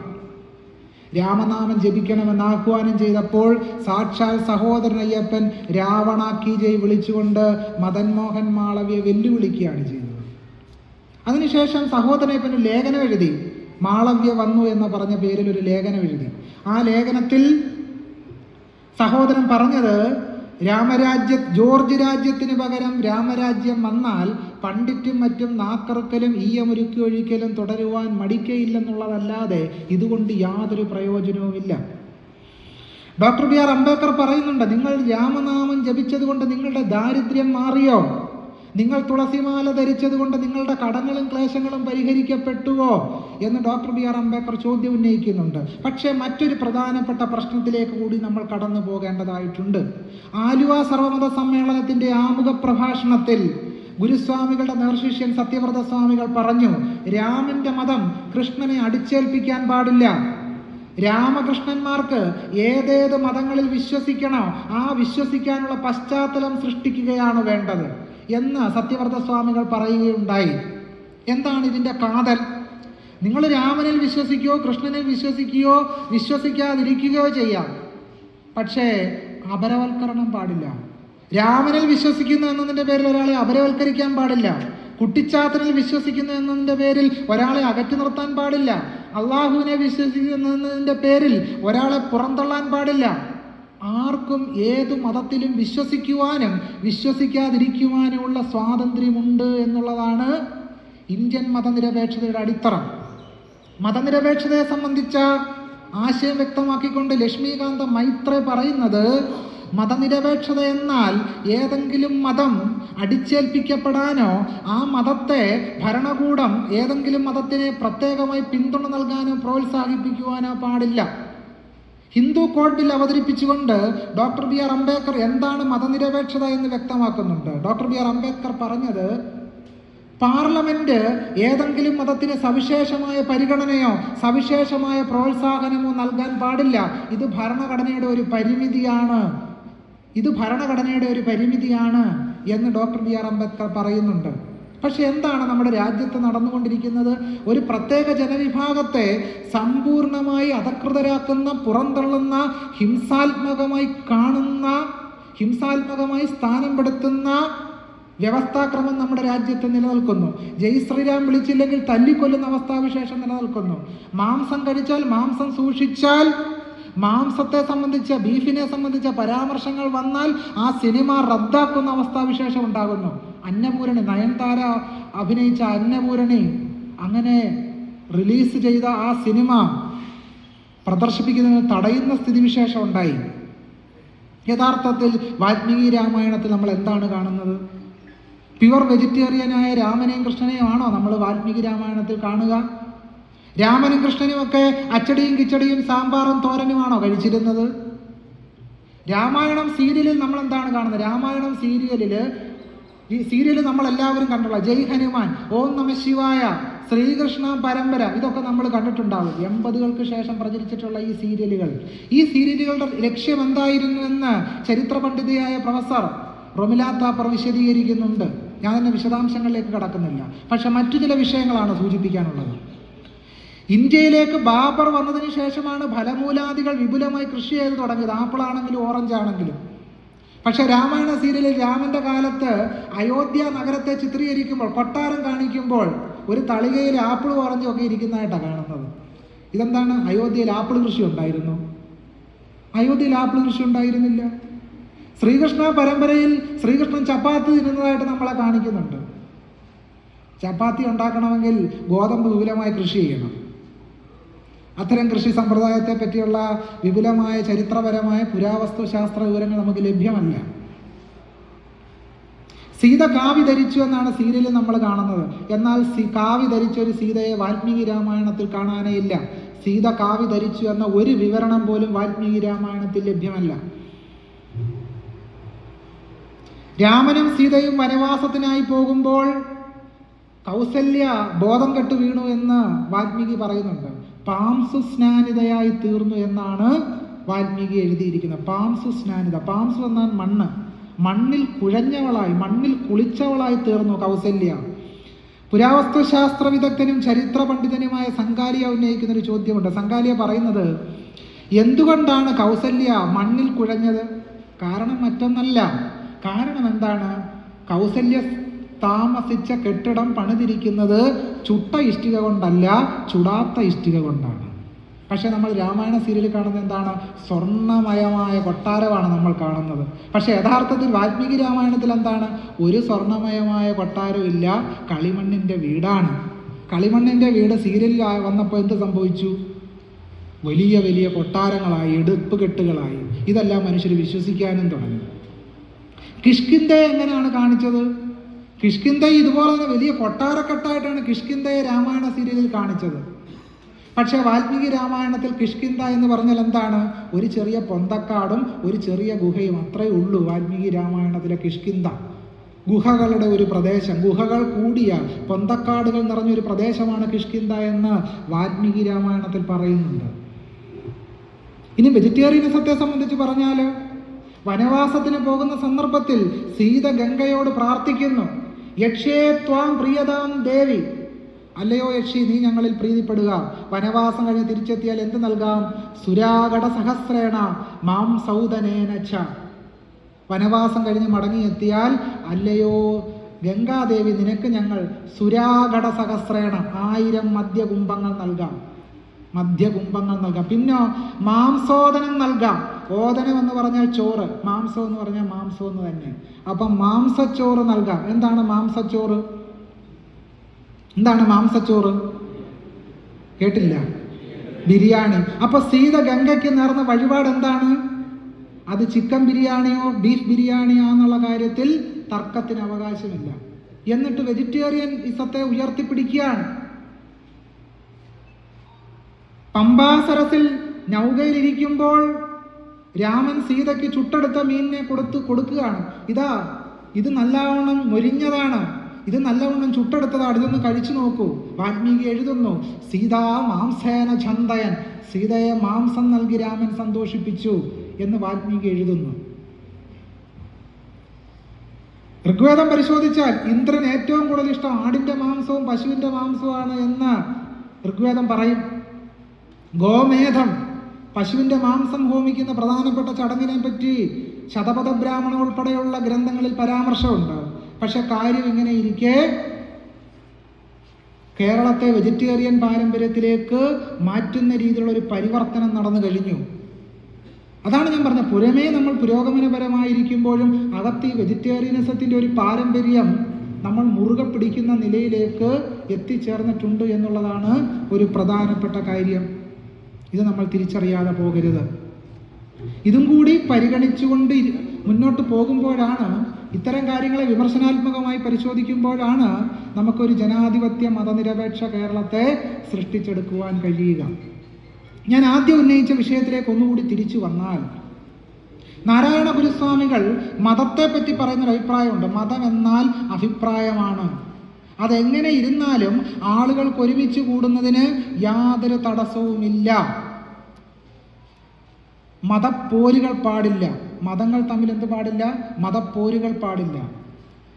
രാമനാമം ജപിക്കണമെന്ന് ആഹ്വാനം ചെയ്തപ്പോൾ സാക്ഷാൽ സഹോദരൻ അയ്യപ്പൻ രാവണാക്കി ജയ് വിളിച്ചുകൊണ്ട് മദൻ മോഹൻ മാളവ്യെ വെല്ലുവിളിക്കുകയാണ് ചെയ്തത്. അതിനുശേഷം സഹോദരൻ അയ്യപ്പൻ ഒരു ലേഖനം എഴുതി, മാളവ്യ വന്നു എന്ന് പറഞ്ഞ പേരിൽ ഒരു ലേഖനം എഴുതി. ആ ലേഖനത്തിൽ സഹോദരൻ പറഞ്ഞത് ജോർജ് രാജ്യത്തിന് പകരം രാമരാജ്യം വന്നാൽ പണ്ഡിറ്റും മറ്റും നാക്കറുക്കലും ഈയമൊരുക്കി ഒഴിക്കലും തുടരുവാൻ മടിക്കയില്ലെന്നുള്ളതല്ലാതെ ഇതുകൊണ്ട് യാതൊരു പ്രയോജനവുമില്ല. ഡോക്ടർ BR അംബേദ്കർ പറയുന്നുണ്ട്, നിങ്ങൾ രാമനാമം ജപിച്ചത് കൊണ്ട് നിങ്ങളുടെ ദാരിദ്ര്യം മാറിയോ? നിങ്ങൾ തുളസിമാല ധരിച്ചത് കൊണ്ട് നിങ്ങളുടെ കടങ്ങളും ക്ലേശങ്ങളും പരിഹരിക്കപ്പെട്ടുവോ എന്ന് ഡോക്ടർ BR അംബേദ്കർ ചോദ്യം ഉന്നയിക്കുന്നുണ്ട്. പക്ഷേ മറ്റൊരു പ്രധാനപ്പെട്ട പ്രശ്നത്തിലേക്ക് കൂടി നമ്മൾ കടന്നു പോകേണ്ടതായിട്ടുണ്ട്. ആലുവ സർവമത സമ്മേളനത്തിന്റെ ആമുഖ പ്രഭാഷണത്തിൽ ഗുരുസ്വാമികളുടെ നേർശിഷ്യൻ സത്യവ്രത സ്വാമികൾ പറഞ്ഞു, രാമന്റെ മതം കൃഷ്ണനെ അടിച്ചേൽപ്പിക്കാൻ പാടില്ല. രാമകൃഷ്ണന്മാർക്ക് ഏതേത് മതങ്ങളിൽ വിശ്വസിക്കണോ ആ വിശ്വസിക്കാനുള്ള പശ്ചാത്തലം സൃഷ്ടിക്കുകയാണ് വേണ്ടത് എന്ന് സത്യവ്രത സ്വാമികൾ പറയുകയുണ്ടായി. എന്താണ് ഇതിൻ്റെ കാതൽ? നിങ്ങൾ രാമനിൽ വിശ്വസിക്കുകയോ കൃഷ്ണനിൽ വിശ്വസിക്കുകയോ വിശ്വസിക്കാതിരിക്കുകയോ ചെയ്യാം, പക്ഷേ അപരവൽക്കരണം പാടില്ല. രാമനിൽ വിശ്വസിക്കുന്നു എന്നതിൻ്റെ പേരിൽ ഒരാളെ അപരവൽക്കരിക്കാൻ പാടില്ല. കുട്ടിച്ചാത്തനിൽ വിശ്വസിക്കുന്നു എന്നതിൻ്റെ പേരിൽ ഒരാളെ അകറ്റി നിർത്താൻ പാടില്ല. അള്ളാഹുവിനെ വിശ്വസിക്കുന്നതിൻ്റെ പേരിൽ ഒരാളെ പുറന്തള്ളാൻ പാടില്ല. ആർക്കും ഏതു മതത്തിലും വിശ്വസിക്കുവാനും വിശ്വസിക്കാതിരിക്കുവാനുമുള്ള സ്വാതന്ത്ര്യമുണ്ട് എന്നുള്ളതാണ് ഇന്ത്യൻ മതനിരപേക്ഷതയുടെ അടിത്തറ. മതനിരപേക്ഷതയെ സംബന്ധിച്ച ആശയം വ്യക്തമാക്കിക്കൊണ്ട് ലക്ഷ്മീകാന്ത മൈത്രേ പറയുന്നത്, മതനിരപേക്ഷത എന്നാൽ ഏതെങ്കിലും മതം അടിച്ചേൽപ്പിക്കപ്പെടാനോ ആ മതത്തെ ഭരണകൂടം ഏതെങ്കിലും മതത്തിനെ പ്രത്യേകമായി പിന്തുണ നൽകാനോ പ്രോത്സാഹിപ്പിക്കുവാനോ പാടില്ല. ഹിന്ദു കോഡ് ബിൽ അവതരിപ്പിച്ചുകൊണ്ട് ഡോക്ടർ ബി ആർ അംബേദ്കർ എന്താണ് മതനിരപേക്ഷത എന്ന് വ്യക്തമാക്കുന്നുണ്ട്. ഡോക്ടർ ബി ആർ അംബേദ്കർ പറഞ്ഞത്, പാർലമെന്റ് ഏതെങ്കിലും മതത്തിന് സവിശേഷമായ പരിഗണനയോ സവിശേഷമായ പ്രോത്സാഹനമോ നൽകാൻ പാടില്ല. ഇത് ഭരണഘടനയുടെ ഒരു പരിമിതിയാണ് എന്ന് ഡോക്ടർ ബി ആർ അംബേദ്കർ പറയുന്നുണ്ട്. പക്ഷെ എന്താണ് നമ്മുടെ രാജ്യത്ത് നടന്നുകൊണ്ടിരിക്കുന്നത്? ഒരു പ്രത്യേക ജനവിഭാഗത്തെ സമ്പൂർണമായി അധകൃതരാക്കുന്ന, പുറന്തള്ളുന്ന, ഹിംസാത്മകമായി സ്ഥാനപ്പെടുത്തുന്ന വ്യവസ്ഥാക്രമം നമ്മുടെ രാജ്യത്ത് നിലനിൽക്കുന്നു. ജയ് ശ്രീരാം വിളിച്ചില്ലെങ്കിൽ തല്ലിക്കൊല്ലുന്ന അവസ്ഥാവിശേഷം നിലനിൽക്കുന്നു. മാംസം കഴിച്ചാൽ, മാംസം സൂക്ഷിച്ചാൽ, മാംസത്തെ സംബന്ധിച്ച, ബീഫിനെ സംബന്ധിച്ച പരാമർശങ്ങൾ വന്നാൽ ആ സിനിമ റദ്ദാക്കുന്ന അവസ്ഥാവിശേഷം ഉണ്ടാകുന്നു. അന്നപൂരണി, നയൻതാര അഭിനയിച്ച അന്നപൂരണി അങ്ങനെ റിലീസ് ചെയ്ത ആ സിനിമ പ്രദർശിപ്പിക്കുന്നതിന് തടയുന്ന സ്ഥിതിവിശേഷം ഉണ്ടായി. യഥാർത്ഥത്തിൽ വാൽമീകി രാമായണത്തിൽ നമ്മൾ എന്താണ് കാണുന്നത്? പ്യുവർ വെജിറ്റേറിയനായ രാമനെയും കൃഷ്ണനെയും ആണോ നമ്മൾ വാൽമീകി രാമായണത്തിൽ കാണുക? രാമനും കൃഷ്ണനും ഒക്കെ അച്ചടിയും കിച്ചടിയും സാമ്പാറും തോരനുമാണോ കഴിച്ചിരുന്നത്? രാമായണം സീരിയലിൽ നമ്മൾ എന്താണ് കാണുന്നത്? രാമായണം സീരിയൽ നമ്മൾ എല്ലാവരും കണ്ടുള്ള ജയ് ഹനുമാൻ, ഓം നമ ശിവായ, ശ്രീകൃഷ്ണ പരമ്പര, ഇതൊക്കെ നമ്മൾ കണ്ടിട്ടുണ്ടാവും. 80കൾക്ക് ശേഷം പ്രചരിച്ചിട്ടുള്ള ഈ സീരിയലുകളുടെ ലക്ഷ്യം എന്തായിരുന്നു എന്ന് ചരിത്ര പണ്ഡിതയായ പ്രൊഫസർ റൊമില താപ്പർ വിശദീകരിക്കുന്നുണ്ട്. ഞാൻ തന്നെ വിശദാംശങ്ങളിലേക്ക് കടക്കുന്നില്ല. പക്ഷെ മറ്റു ചില വിഷയങ്ങളാണ് സൂചിപ്പിക്കാനുള്ളത്. ഇന്ത്യയിലേക്ക് ബാബർ വന്നതിന് ശേഷമാണ് ഫലമൂലാദികൾ വിപുലമായി കൃഷി ചെയ്ത് തുടങ്ങിയത്, ആപ്പിളാണെങ്കിലും ഓറഞ്ച് ആണെങ്കിലും. പക്ഷെ രാമായണ സീരിയലിൽ രാമന്റെ കാലത്ത് അയോധ്യ നഗരത്തെ ചിത്രീകരിക്കുമ്പോൾ, കൊട്ടാരം കാണിക്കുമ്പോൾ ഒരു തളികയിൽ ആപ്പിളും ഓറഞ്ചും ഒക്കെ ഇരിക്കുന്നതായിട്ടാണ് കാണുന്നത്. ഇതെന്താണ്? അയോധ്യയിൽ ആപ്പിൾ കൃഷി ഉണ്ടായിരുന്നു? അയോധ്യയിൽ ആപ്പിൾ കൃഷി ഉണ്ടായിരുന്നില്ല. ശ്രീകൃഷ്ണ പരമ്പരയിൽ ശ്രീകൃഷ്ണൻ ചപ്പാത്തി തിന്നുന്നതായിട്ട് നമ്മളെ കാണിക്കുന്നുണ്ട്. ചപ്പാത്തി ഉണ്ടാക്കണമെങ്കിൽ ഗോതമ്പ് വിപുലമായി കൃഷി ചെയ്യണം. അത്തരം കൃഷി സമ്പ്രദായത്തെ പറ്റിയുള്ള വിപുലമായ ചരിത്രപരമായ പുരാവസ്തുശാസ്ത്ര വിവരങ്ങൾ നമുക്ക് ലഭ്യമല്ല. സീത കാവി ധരിച്ചു എന്നാണ് സീരിയലിൽ നമ്മൾ കാണുന്നത്. എന്നാൽ കാവി ധരിച്ച ഒരു സീതയെ വാൽമീകി രാമായണത്തിൽ കാണാനേ ഇല്ല. സീത കാവി ധരിച്ചു എന്ന ഒരു വിവരണം പോലും വാൽമീകി രാമായണത്തിൽ ലഭ്യമല്ല. രാമനും സീതയും വനവാസത്തിനായി പോകുമ്പോൾ കൗസല്യ ബോധം കെട്ടു വീണു എന്ന് വാൽമീകി പറയുന്നുണ്ട്. പാംസു സ്നാനിതയായി തീർന്നു എന്നാണ് വാൽമീകി എഴുതിയിരിക്കുന്നത്. പാംസു സ്നാനിത, പാംസു എന്നാൽ മണ്ണ്, മണ്ണിൽ കുഴഞ്ഞവളായി, മണ്ണിൽ കുളിച്ചവളായി തീർന്നു കൗസല്യ. പുരാവസ്തുശാസ്ത്ര വിദഗ്ധനും ചരിത്ര പണ്ഡിതനുമായ സംഗാലിയ ഉന്നയിക്കുന്ന ഒരു ചോദ്യമുണ്ട്. സംഗാലിയ പറയുന്നത്, എന്തുകൊണ്ടാണ് കൗസല്യ മണ്ണിൽ കുഴഞ്ഞത്? കാരണം മറ്റൊന്നല്ല. കാരണം എന്താണ്? കൗസല്യ താമസിച്ച കെട്ടിടം പണിതിരിക്കുന്നത് ചുട്ട ഇഷ്ടിക കൊണ്ടല്ല, ചുടാത്ത ഇഷ്ടിക കൊണ്ടാണ്. പക്ഷെ നമ്മൾ രാമായണ സീരിയലിൽ കാണുന്നത് എന്താണ്? സ്വർണ്ണമയമായ കൊട്ടാരമാണ് നമ്മൾ കാണുന്നത്. പക്ഷെ യഥാർത്ഥത്തിൽ വാൽമീകി രാമായണത്തിൽ എന്താണ്? ഒരു സ്വർണ്ണമയമായ കൊട്ടാരവും ഇല്ല, കളിമണ്ണിൻ്റെ വീടാണ്. കളിമണ്ണിൻ്റെ വീട് സീരിയലിൽ വന്നപ്പോൾ എന്ത് സംഭവിച്ചു? വലിയ വലിയ കൊട്ടാരങ്ങളായി, എടുപ്പ് കെട്ടുകളായി. ഇതെല്ലാം മനുഷ്യർ വിശ്വസിക്കാനും തുടങ്ങി. കിഷ്കിന്ധയെ എങ്ങനെയാണ് കാണിച്ചത്? കിഷ്കിന്ധയെ ഇതുപോലെ തന്നെ വലിയ കൊട്ടാരക്കെട്ടായിട്ടാണ് കിഷ്കിന്ധയെ രാമായണ സീരിയലിൽ കാണിച്ചത്. പക്ഷേ വാൽമീകി രാമായണത്തിൽ കിഷ്കിന്ധ എന്ന് പറഞ്ഞാൽ എന്താണ്? ഒരു ചെറിയ പൊന്തക്കാടും ഒരു ചെറിയ ഗുഹയും, അത്രയേ ഉള്ളൂ വാൽമീകി രാമായണത്തിലെ കിഷ്കിന്ധ. ഗുഹകളുടെ ഒരു പ്രദേശം, ഗുഹകൾ കൂടിയ പൊന്തക്കാടുകൾ നിറഞ്ഞൊരു പ്രദേശമാണ് കിഷ്കിന്ധ എന്ന് വാൽമീകി രാമായണത്തിൽ പറയുന്നുണ്ട്. ഇനി വെജിറ്റേറിയനിസത്തെ സംബന്ധിച്ച് പറഞ്ഞാൽ, വനവാസത്തിന് പോകുന്ന സന്ദർഭത്തിൽ സീത ഗംഗയോട് പ്രാർത്ഥിക്കുന്നു, യക്ഷേ ത്വാം പ്രിയതാം ദേവി, അല്ലയോ യക്ഷി, നീ ഞങ്ങളിൽ പ്രീതിപ്പെടുക. വനവാസം കഴിഞ്ഞ് തിരിച്ചെത്തിയാൽ എന്ത് നൽകാം? സുരാഗട സഹസ്രേണ മാം സൗദനേന ച. വനവാസം കഴിഞ്ഞ് മടങ്ങിയെത്തിയാൽ, അല്ലയോ ഗംഗാദേവി, നിനക്ക് ഞങ്ങൾ സുരാഗട സഹസ്രേണ 1000 മദ്യകുംഭങ്ങൾ നൽകാം. മധ്യകുംഭങ്ങൾ നൽകാം. പിന്നെ മാംസോദനം നൽകാം. ഓദനം എന്ന് പറഞ്ഞാൽ ചോറ്, മാംസം എന്ന് പറഞ്ഞാൽ മാംസം എന്ന് തന്നെ. അപ്പം മാംസച്ചോറ് നൽകാം. എന്താണ് മാംസച്ചോറ്? എന്താണ് മാംസച്ചോറ്? കേട്ടില്ല? ബിരിയാണി. അപ്പൊ സീത ഗംഗയ്ക്ക് നേർന്ന വഴിപാട് എന്താണ്? അത് ചിക്കൻ ബിരിയാണിയോ ബീഫ് ബിരിയാണിയോ എന്നുള്ള കാര്യത്തിൽ തർക്കത്തിന് അവകാശമില്ല. എന്നിട്ട് വെജിറ്റേറിയൻ ഇസത്തെ ഉയർത്തിപ്പിടിക്കുകയാണ്. പമ്പാസരസിൽ നൗകയിലിരിക്കുമ്പോൾ രാമൻ സീതയ്ക്ക് ചുട്ടെടുത്ത മീനിനെ കൊടുക്കുകയാണ്. ഇത് നല്ലവണ്ണം മൊരിഞ്ഞതാണ്, ഇത് നല്ലവണ്ണം ചുട്ടെടുത്തതാണ്, ഇതൊന്ന് കഴിച്ചു നോക്കൂ. വാൽമീകി എഴുതുന്നു, സീതാ മാംസേന ഛന്തയൻ, സീതയെ മാംസം നൽകി രാമൻ സന്തോഷിപ്പിച്ചു എന്ന് വാൽമീകി എഴുതുന്നു. ഋഗ്വേദം പരിശോധിച്ചാൽ ഇന്ദ്രൻ ഏറ്റവും കൂടുതൽ ഇഷ്ടം ആടിന്റെ മാംസവും പശുവിന്റെ മാംസവുമാണ് എന്ന് ഋഗ്വേദം പറയും. ഗോമേധം, പശുവിന്റെ മാംസം ഹോമിക്കുന്ന പ്രധാനപ്പെട്ട ചടങ്ങിനെ പറ്റി ശതപഥ ബ്രാഹ്മണം ഉൾപ്പെടെയുള്ള ഗ്രന്ഥങ്ങളിൽ പരാമർശമുണ്ട്. പക്ഷെ കാര്യം ഇങ്ങനെ ഇരിക്കെ കേരളത്തെ വെജിറ്റേറിയൻ പാരമ്പര്യത്തിലേക്ക് മാറ്റുന്ന രീതിയിലുള്ള ഒരു പരിവർത്തനം നടന്നു കഴിഞ്ഞു. അതാണ് ഞാൻ പറഞ്ഞത്, പുറമേ നമ്മൾ പുരോഗമനപരമായിരിക്കുമ്പോഴും അകത്ത് ഈ വെജിറ്റേറിയനിസത്തിന്റെ ഒരു പാരമ്പര്യം നമ്മൾ മുറുകെ പിടിക്കുന്ന നിലയിലേക്ക് എത്തിച്ചേർന്നിട്ടുണ്ട് എന്നുള്ളതാണ് ഒരു പ്രധാനപ്പെട്ട കാര്യം. ഇത് നമ്മൾ തിരിച്ചറിയാതെ പോകരുത്. ഇതും കൂടി പരിഗണിച്ചുകൊണ്ട് മുന്നോട്ട് പോകുമ്പോഴാണ്, ഇത്തരം കാര്യങ്ങളെ വിമർശനാത്മകമായി പരിശോധിക്കുമ്പോഴാണ് നമുക്കൊരു ജനാധിപത്യ മതനിരപേക്ഷ കേരളത്തെ സൃഷ്ടിച്ചെടുക്കുവാൻ കഴിയുക. ഞാൻ ആദ്യം ഉന്നയിച്ച വിഷയത്തിലേക്ക് ഒന്നുകൂടി തിരിച്ചു വന്നാൽ, നാരായണ ഗുരുസ്വാമികൾ മതത്തെ പറ്റി പറയുന്നൊരു അഭിപ്രായമുണ്ട്. മതം എന്നാൽ അഭിപ്രായമാണ്. അതെങ്ങനെ ഇരുന്നാലും ആളുകൾക്ക് ഒരുമിച്ച് കൂടുന്നതിന് യാതൊരു തടസ്സവുമില്ല. മതപ്പോരുകൾ പാടില്ല. മതങ്ങൾ തമ്മിൽ എന്ത് പാടില്ല? മതപ്പോരുകൾ പാടില്ല.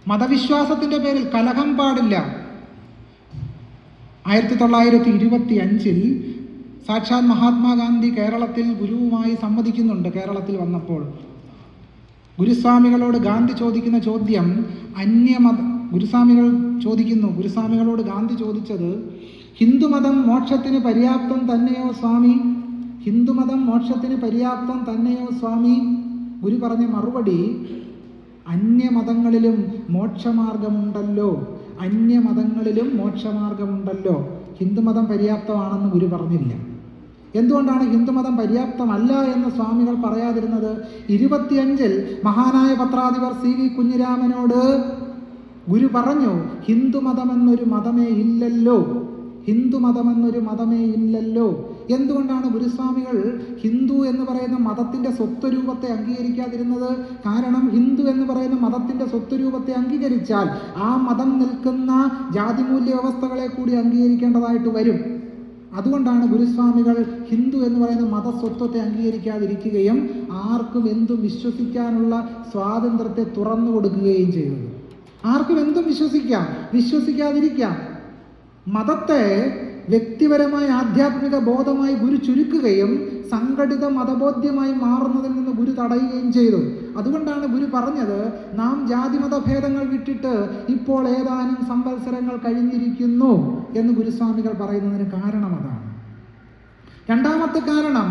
മതവിശ്വാസത്തിന്റെ പേരിൽ കലഹം പാടില്ല. 1925 സാക്ഷാൽ മഹാത്മാഗാന്ധി കേരളത്തിൽ ഗുരുവുമായി സംവദിക്കുന്നുണ്ട്. കേരളത്തിൽ വന്നപ്പോൾ ഗുരുസ്വാമികളോട് ഗാന്ധി ചോദിക്കുന്ന ചോദ്യം ഗുരുസ്വാമികളോട് ഗാന്ധി ചോദിച്ചത്, ഹിന്ദുമതം മോക്ഷത്തിന് പര്യാപ്തം തന്നെയോ സ്വാമി? ഹിന്ദുമതം മോക്ഷത്തിന് പര്യാപ്തം തന്നെയോ സ്വാമി? ഗുരു പറഞ്ഞ മറുപടി, അന്യമതങ്ങളിലും മോക്ഷമാർഗമുണ്ടല്ലോ, അന്യമതങ്ങളിലും മോക്ഷമാർഗമുണ്ടല്ലോ. ഹിന്ദുമതം പര്യാപ്തമാണെന്ന് ഗുരു പറഞ്ഞില്ല. എന്തുകൊണ്ടാണ് ഹിന്ദുമതം പര്യാപ്തമല്ല എന്ന് സ്വാമികൾ പറയാതിരുന്നത്? 25 മഹാനായ പത്രാധിപർ CV കുഞ്ഞിരാമനോട് ഗുരു പറഞ്ഞു, ഹിന്ദുമതമെന്നൊരു മതമേ ഇല്ലല്ലോ, ഹിന്ദുമതമെന്നൊരു മതമേ ഇല്ലല്ലോ. എന്തുകൊണ്ടാണ് ഗുരുസ്വാമികൾ ഹിന്ദു എന്ന് പറയുന്ന മതത്തിന്റെ സ്വത്വരൂപത്തെ അംഗീകരിക്കാതിരുന്നത്? കാരണം ഹിന്ദു എന്ന് പറയുന്ന മതത്തിന്റെ സ്വത്വരൂപത്തെ അംഗീകരിച്ചാൽ ആ മതം നിൽക്കുന്ന ജാതിമൂല്യ വ്യവസ്ഥകളെ കൂടി അംഗീകരിക്കേണ്ടതായിട്ട് വരും. അതുകൊണ്ടാണ് ഗുരുസ്വാമികൾ ഹിന്ദു എന്ന് പറയുന്ന മതസ്വത്വത്തെ അംഗീകരിക്കാതിരിക്കുകയും ആർക്കും എന്തും വിശ്വസിക്കാനുള്ള സ്വാതന്ത്ര്യത്തെ തുറന്നു കൊടുക്കുകയും ചെയ്തത്. ആർക്കും എന്തും വിശ്വസിക്കാതിരിക്കാം. മതത്തെ വ്യക്തിപരമായ ആധ്യാത്മിക ബോധമായി ഗുരു ചുരുക്കുകയും സംഘടിത മതബോധ്യമായി മാറുന്നതിൽ നിന്ന് ഗുരു തടയുകയും ചെയ്തു. അതുകൊണ്ടാണ് ഗുരു പറഞ്ഞത്, നാം ജാതിമതഭേദങ്ങൾ വിട്ടിട്ട് ഇപ്പോൾ ഏതാനും സംവത്സരങ്ങൾ കഴിഞ്ഞിരിക്കുന്നു എന്ന് ഗുരുസ്വാമികൾ പറയുന്നതിന് കാരണം അതാണ്. രണ്ടാമത്തെ കാരണം,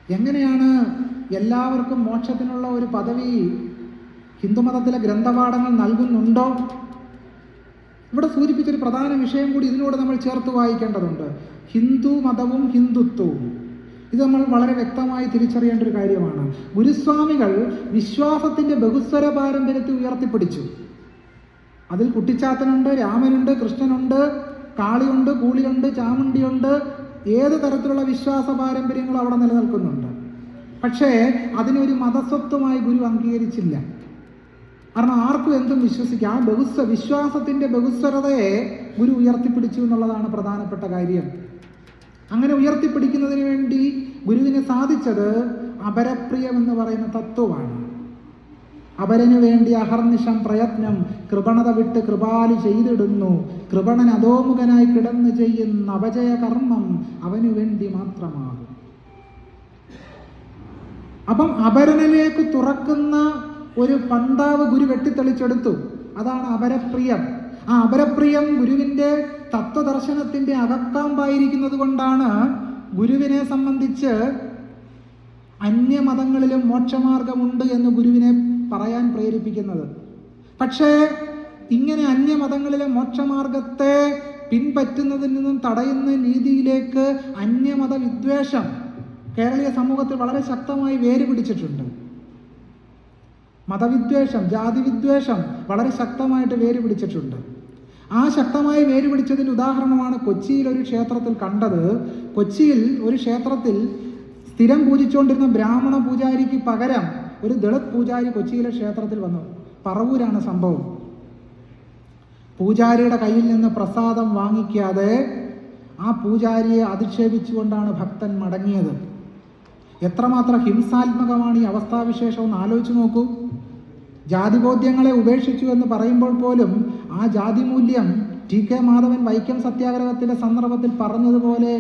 എങ്ങനെയാണ് എല്ലാവർക്കും മോക്ഷത്തിനുള്ള ഒരു പദവി ഹിന്ദുമതത്തിലെ ഗ്രന്ഥപാഠങ്ങൾ നൽകുന്നുണ്ടോ? ഇവിടെ സൂചിപ്പിച്ചൊരു പ്രധാന വിഷയം കൂടി ഇതിലൂടെ നമ്മൾ ചേർത്ത് വായിക്കേണ്ടതുണ്ട്. ഹിന്ദു മതവും ഹിന്ദുത്വവും, ഇത് നമ്മൾ വളരെ വ്യക്തമായി തിരിച്ചറിയേണ്ട ഒരു കാര്യമാണ്. ഗുരുസ്വാമികൾ വിശ്വാസത്തിന്റെ ബഹുസ്വര പാരമ്പര്യത്തെ ഉയർത്തിപ്പിടിച്ചു. അതിൽ കുട്ടിച്ചാത്തനുണ്ട്, രാമനുണ്ട്, കൃഷ്ണനുണ്ട്, കാളിയുണ്ട്, കൂളിയുണ്ട്, ചാമുണ്ടിയുണ്ട്, ഏത് തരത്തിലുള്ള വിശ്വാസ പാരമ്പര്യങ്ങളും അവിടെ നിലനിൽക്കുന്നുണ്ട്. പക്ഷേ അതിനൊരു മതസ്വത്വമായി ഗുരു അംഗീകരിച്ചില്ല. കാരണം ആർക്കും എന്തും വിശ്വസിക്കാം. ആ വിശ്വാസത്തിന്റെ ബഹുസ്വരതയെ ഗുരു ഉയർത്തിപ്പിടിച്ചു എന്നുള്ളതാണ് പ്രധാനപ്പെട്ട കാര്യം. അങ്ങനെ ഉയർത്തിപ്പിടിക്കുന്നതിന് വേണ്ടി ഗുരുവിന് സാധിച്ചത് അപരപ്രിയം എന്ന് പറയുന്ന തത്വമാണ്. അപരനു വേണ്ടി അഹർനിശം പ്രയത്നം, കൃപണത വിട്ട് കൃപാലി ചെയ്തിടുന്നു, കൃപണൻ അധോമുഖനായി കിടന്നു ചെയ്യുന്ന അപജയ കർമ്മം അവനു വേണ്ടി മാത്രമാകും. അപ്പം അപരനിലേക്ക് തുറക്കുന്ന ഒരു പന്താവ് ഗുരു വെട്ടിത്തെളിച്ചെടുത്തു. അതാണ് അപരപ്രിയം. ആ അപരപ്രിയം ഗുരുവിൻ്റെ തത്വദർശനത്തിൻ്റെ അകക്കാമ്പായിരിക്കുന്നത് കൊണ്ടാണ് ഗുരുവിനെ സംബന്ധിച്ച് അന്യമതങ്ങളിലും മോക്ഷമാർഗമുണ്ട് എന്ന് ഗുരുവിനെ പറയാൻ പ്രേരിപ്പിക്കുന്നത്. പക്ഷേ ഇങ്ങനെ അന്യമതങ്ങളിലെ മോക്ഷമാർഗത്തെ പിൻപറ്റുന്നതിൽ നിന്നും തടയുന്ന രീതിയിലേക്ക് അന്യമത വിദ്വേഷം കേരളീയ സമൂഹത്തിൽ വളരെ ശക്തമായി വേര് പിടിച്ചിട്ടുണ്ട്. മതവിദ്വേഷം, ജാതിവിദ്വേഷം വളരെ ശക്തമായിട്ട് വേര് പിടിച്ചിട്ടുണ്ട്. ആ ശക്തമായി വേര് പിടിച്ചതിൻ്റെ ഉദാഹരണമാണ് കൊച്ചിയിൽ ഒരു ക്ഷേത്രത്തിൽ കണ്ടത്. കൊച്ചിയിൽ ഒരു ക്ഷേത്രത്തിൽ സ്ഥിരം പൂജിച്ചുകൊണ്ടിരുന്ന ബ്രാഹ്മണ പൂജാരിക്ക് പകരം ഒരു ദളിത് പൂജാരി കൊച്ചിയിലെ ക്ഷേത്രത്തിൽ വന്നു. പറവൂരാണ് സംഭവം. പൂജാരിയുടെ കയ്യിൽ നിന്ന് പ്രസാദം വാങ്ങിക്കാതെ ആ പൂജാരിയെ അധിക്ഷേപിച്ചുകൊണ്ടാണ് ഭക്തൻ മടങ്ങിയത്. എത്രമാത്രം ഹിംസാത്മകമാണ് ഈ അവസ്ഥാവിശേഷം എന്ന് ആലോചിച്ച് നോക്കൂ. ജാതിബോധ്യങ്ങളെ ഉപേക്ഷിച്ചു എന്ന് പറയുമ്പോൾ പോലും ആ ജാതിമൂല്യം ടി കെ മാധവൻ വൈക്കം സത്യാഗ്രഹത്തിൻ്റെ സന്ദർഭത്തിൽ പറഞ്ഞതുപോലെ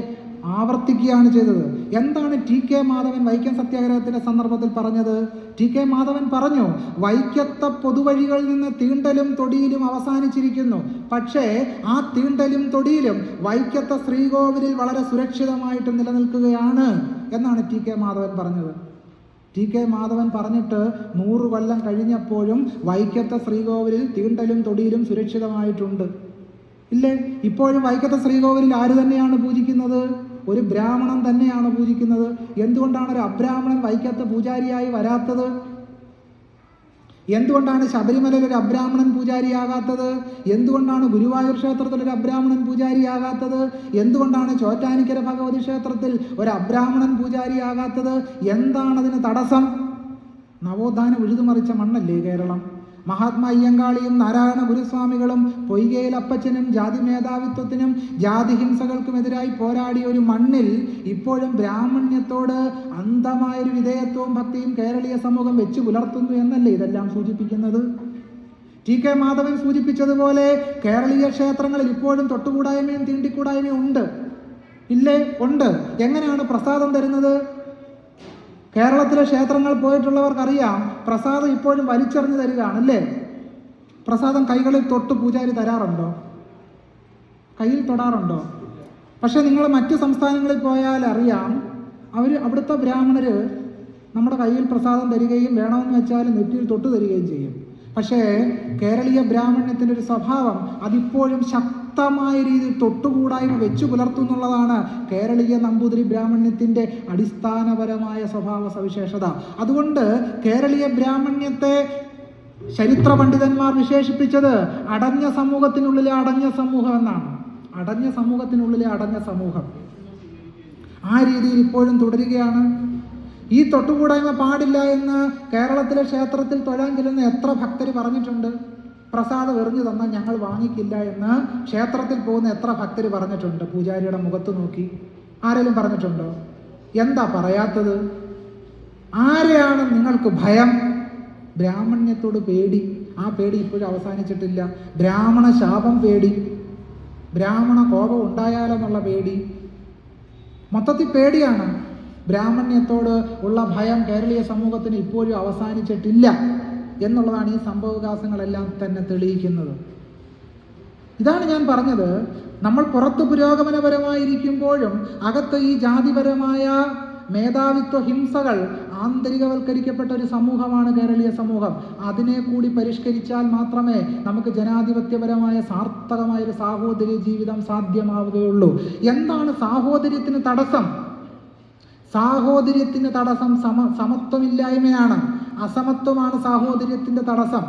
ആവർത്തിക്കുകയാണ് ചെയ്തത്. എന്താണ് ടി കെ മാധവൻ വൈക്കം സത്യാഗ്രഹത്തിൻ്റെ സന്ദർഭത്തിൽ പറഞ്ഞത്? ടി കെ മാധവൻ പറഞ്ഞു, വൈക്കത്തെ പൊതുവഴികളിൽ നിന്ന് തീണ്ടലും തൊടിയിലും അവസാനിച്ചിരിക്കുന്നു. പക്ഷേ ആ തീണ്ടലും തൊടിയിലും വൈക്കത്തെ ശ്രീകോവിലിൽ വളരെ സുരക്ഷിതമായിട്ട് നിലനിൽക്കുകയാണ് എന്നാണ് ടി കെ മാധവൻ പറഞ്ഞത്. ടി കെ മാധവൻ പറഞ്ഞിട്ട് 100 കൊല്ലം കഴിഞ്ഞപ്പോഴും വൈക്കത്തെ ശ്രീകോവിലിൽ തീണ്ടലും തൊടിയിലും സുരക്ഷിതമായിട്ടുണ്ട്. ഇല്ലേ? ഇപ്പോഴും വൈക്കത്തെ ശ്രീകോവിലിൽ ആര് തന്നെയാണ് പൂജിക്കുന്നത്? ഒരു ബ്രാഹ്മണൻ തന്നെയാണ് പൂജിക്കുന്നത്. എന്തുകൊണ്ടാണ് ഒരു അബ്രാഹ്മണൻ വൈക്കത്തെ പൂജാരിയായി വരാത്തത്? എന്തുകൊണ്ടാണ് ശബരിമലയിൽ ഒരു അബ്രാഹ്മണൻ പൂജാരിയാകാത്തത്? എന്തുകൊണ്ടാണ് ഗുരുവായൂർ ക്ഷേത്രത്തിൽ ഒരു അബ്രാഹ്മണൻ പൂജാരിയാകാത്തത്? എന്തുകൊണ്ടാണ് ചോറ്റാനിക്കര ഭഗവതി ക്ഷേത്രത്തിൽ ഒരു അബ്രാഹ്മണൻ പൂജാരിയാകാത്തത്? എന്താണതിന് തടസ്സം? നവോത്ഥാനം ഉഴുതുമറിച്ച മണ്ണല്ലേ കേരളം. മഹാത്മാ അയ്യങ്കാളിയും നാരായണ ഗുരുസ്വാമികളും പൊയ്കയിൽ അപ്പച്ചനും ജാതി മേധാവിത്വത്തിനും ജാതിഹിംസകൾക്കുമെതിരായി പോരാടിയ ഒരു മണ്ണിൽ ഇപ്പോഴും ബ്രാഹ്മണ്യത്തോട് അന്ധമായൊരു വിധേയത്വവും ഭക്തിയും കേരളീയ സമൂഹം വെച്ചു പുലർത്തുന്നു എന്നല്ലേ ഇതെല്ലാം സൂചിപ്പിക്കുന്നത്? ടി കെ മാധവൻ സൂചിപ്പിച്ചതുപോലെ കേരളീയ ക്ഷേത്രങ്ങളിൽ ഇപ്പോഴും തൊട്ടുകൂടായ്മയും തീണ്ടിക്കൂടായ്മയും ഉണ്ട്. ഇല്ലേ? ഉണ്ട്. എങ്ങനെയാണ് പ്രസാദം തരുന്നത്? കേരളത്തിലെ ക്ഷേത്രങ്ങൾ പോയിട്ടുള്ളവർക്കറിയാം, പ്രസാദം ഇപ്പോഴും വലിച്ചെറിഞ്ഞു തരികയാണ് അല്ലേ? പ്രസാദം കൈകളിൽ തൊട്ട് പൂജാരി തരാറുണ്ടോ? കയ്യിൽ തൊടാറുണ്ടോ? പക്ഷെ നിങ്ങൾ മറ്റു സംസ്ഥാനങ്ങളിൽ പോയാൽ അറിയാം, അവിടുത്തെ ബ്രാഹ്മണർ നമ്മുടെ കയ്യിൽ പ്രസാദം തരികയും വേണമെന്ന് വെച്ചാൽ നെറ്റിയിൽ തൊട്ട് തരികയും ചെയ്യും. പക്ഷേ കേരളീയ ബ്രാഹ്മണ്യത്തിൻ്റെ ഒരു സ്വഭാവം അതിപ്പോഴും ശക്തമായ രീതിയിൽ തൊട്ടുകൂടായ്മ വെച്ചു പുലർത്തുന്നുള്ളതാണ് കേരളീയ നമ്പൂതിരി ബ്രാഹ്മണ്യത്തിൻ്റെ അടിസ്ഥാനപരമായ സ്വഭാവ സവിശേഷത. അതുകൊണ്ട് കേരളീയ ബ്രാഹ്മണ്യത്തെ ചരിത്ര പണ്ഡിതന്മാർ വിശേഷിപ്പിച്ചത് അടഞ്ഞ സമൂഹത്തിനുള്ളിലെ അടഞ്ഞ സമൂഹം എന്നാണ്. അടഞ്ഞ സമൂഹത്തിനുള്ളിലെ അടഞ്ഞ സമൂഹം ആ രീതിയിൽ ഇപ്പോഴും തുടരുകയാണ്. ഈ തൊട്ടുകൂടായ്മ പാടില്ല എന്ന് കേരളത്തിലെ ക്ഷേത്രത്തിൽ തൊഴാൻ ചെല്ലുന്ന എത്ര ഭക്തർ പറഞ്ഞിട്ടുണ്ട്? പ്രസാദം എറിഞ്ഞു തന്നാൽ ഞങ്ങൾ വാങ്ങിക്കില്ല എന്ന് ക്ഷേത്രത്തിൽ പോകുന്ന എത്ര ഭക്തർ പറഞ്ഞിട്ടുണ്ട്? പൂജാരിയുടെ മുഖത്ത് നോക്കി ആരെങ്കിലും പറഞ്ഞിട്ടുണ്ടോ? എന്താ പറയാത്തത്? ആരെയാണ് നിങ്ങൾക്ക് ഭയം? ബ്രാഹ്മണ്യത്തോട് പേടി. ആ പേടി ഇപ്പോഴും അവസാനിച്ചിട്ടില്ല. ബ്രാഹ്മണ ശാപം പേടി, ബ്രാഹ്മണ കോപം ഉണ്ടായാലെന്നുള്ള പേടി, മൊത്തത്തിൽ പേടിയാണ്. ബ്രാഹ്മണ്യത്തോട് ഉള്ള ഭയം കേരളീയ സമൂഹത്തിന് ഇപ്പോഴും അവസാനിച്ചിട്ടില്ല എന്നുള്ളതാണ് ഈ സംഭവവികാസങ്ങളെല്ലാം തന്നെ തെളിയിക്കുന്നത്. ഇതാണ് ഞാൻ പറഞ്ഞത്, നമ്മൾ പുറത്ത് പുരോഗമനപരമായിരിക്കുമ്പോഴും അകത്ത് ഈ ജാതിപരമായ മേധാവിത്വ ഹിംസകൾ ആന്തരികവൽക്കരിക്കപ്പെട്ട ഒരു സമൂഹമാണ് കേരളീയ സമൂഹം. അതിനെ കൂടി പരിഷ്കരിച്ചാൽ മാത്രമേ നമുക്ക് ജനാധിപത്യപരമായ സാർത്ഥകമായൊരു സാഹോദര്യ ജീവിതം സാധ്യമാവുകയുള്ളൂ. എന്താണ് സാഹോദര്യത്തിന് തടസ്സം? സാഹോദര്യത്തിന് തടസ്സം സമത്വമില്ലായ്മയാണ്. അസമത്വമാണ് സാഹോദര്യത്തിന്റെ തടസ്സം.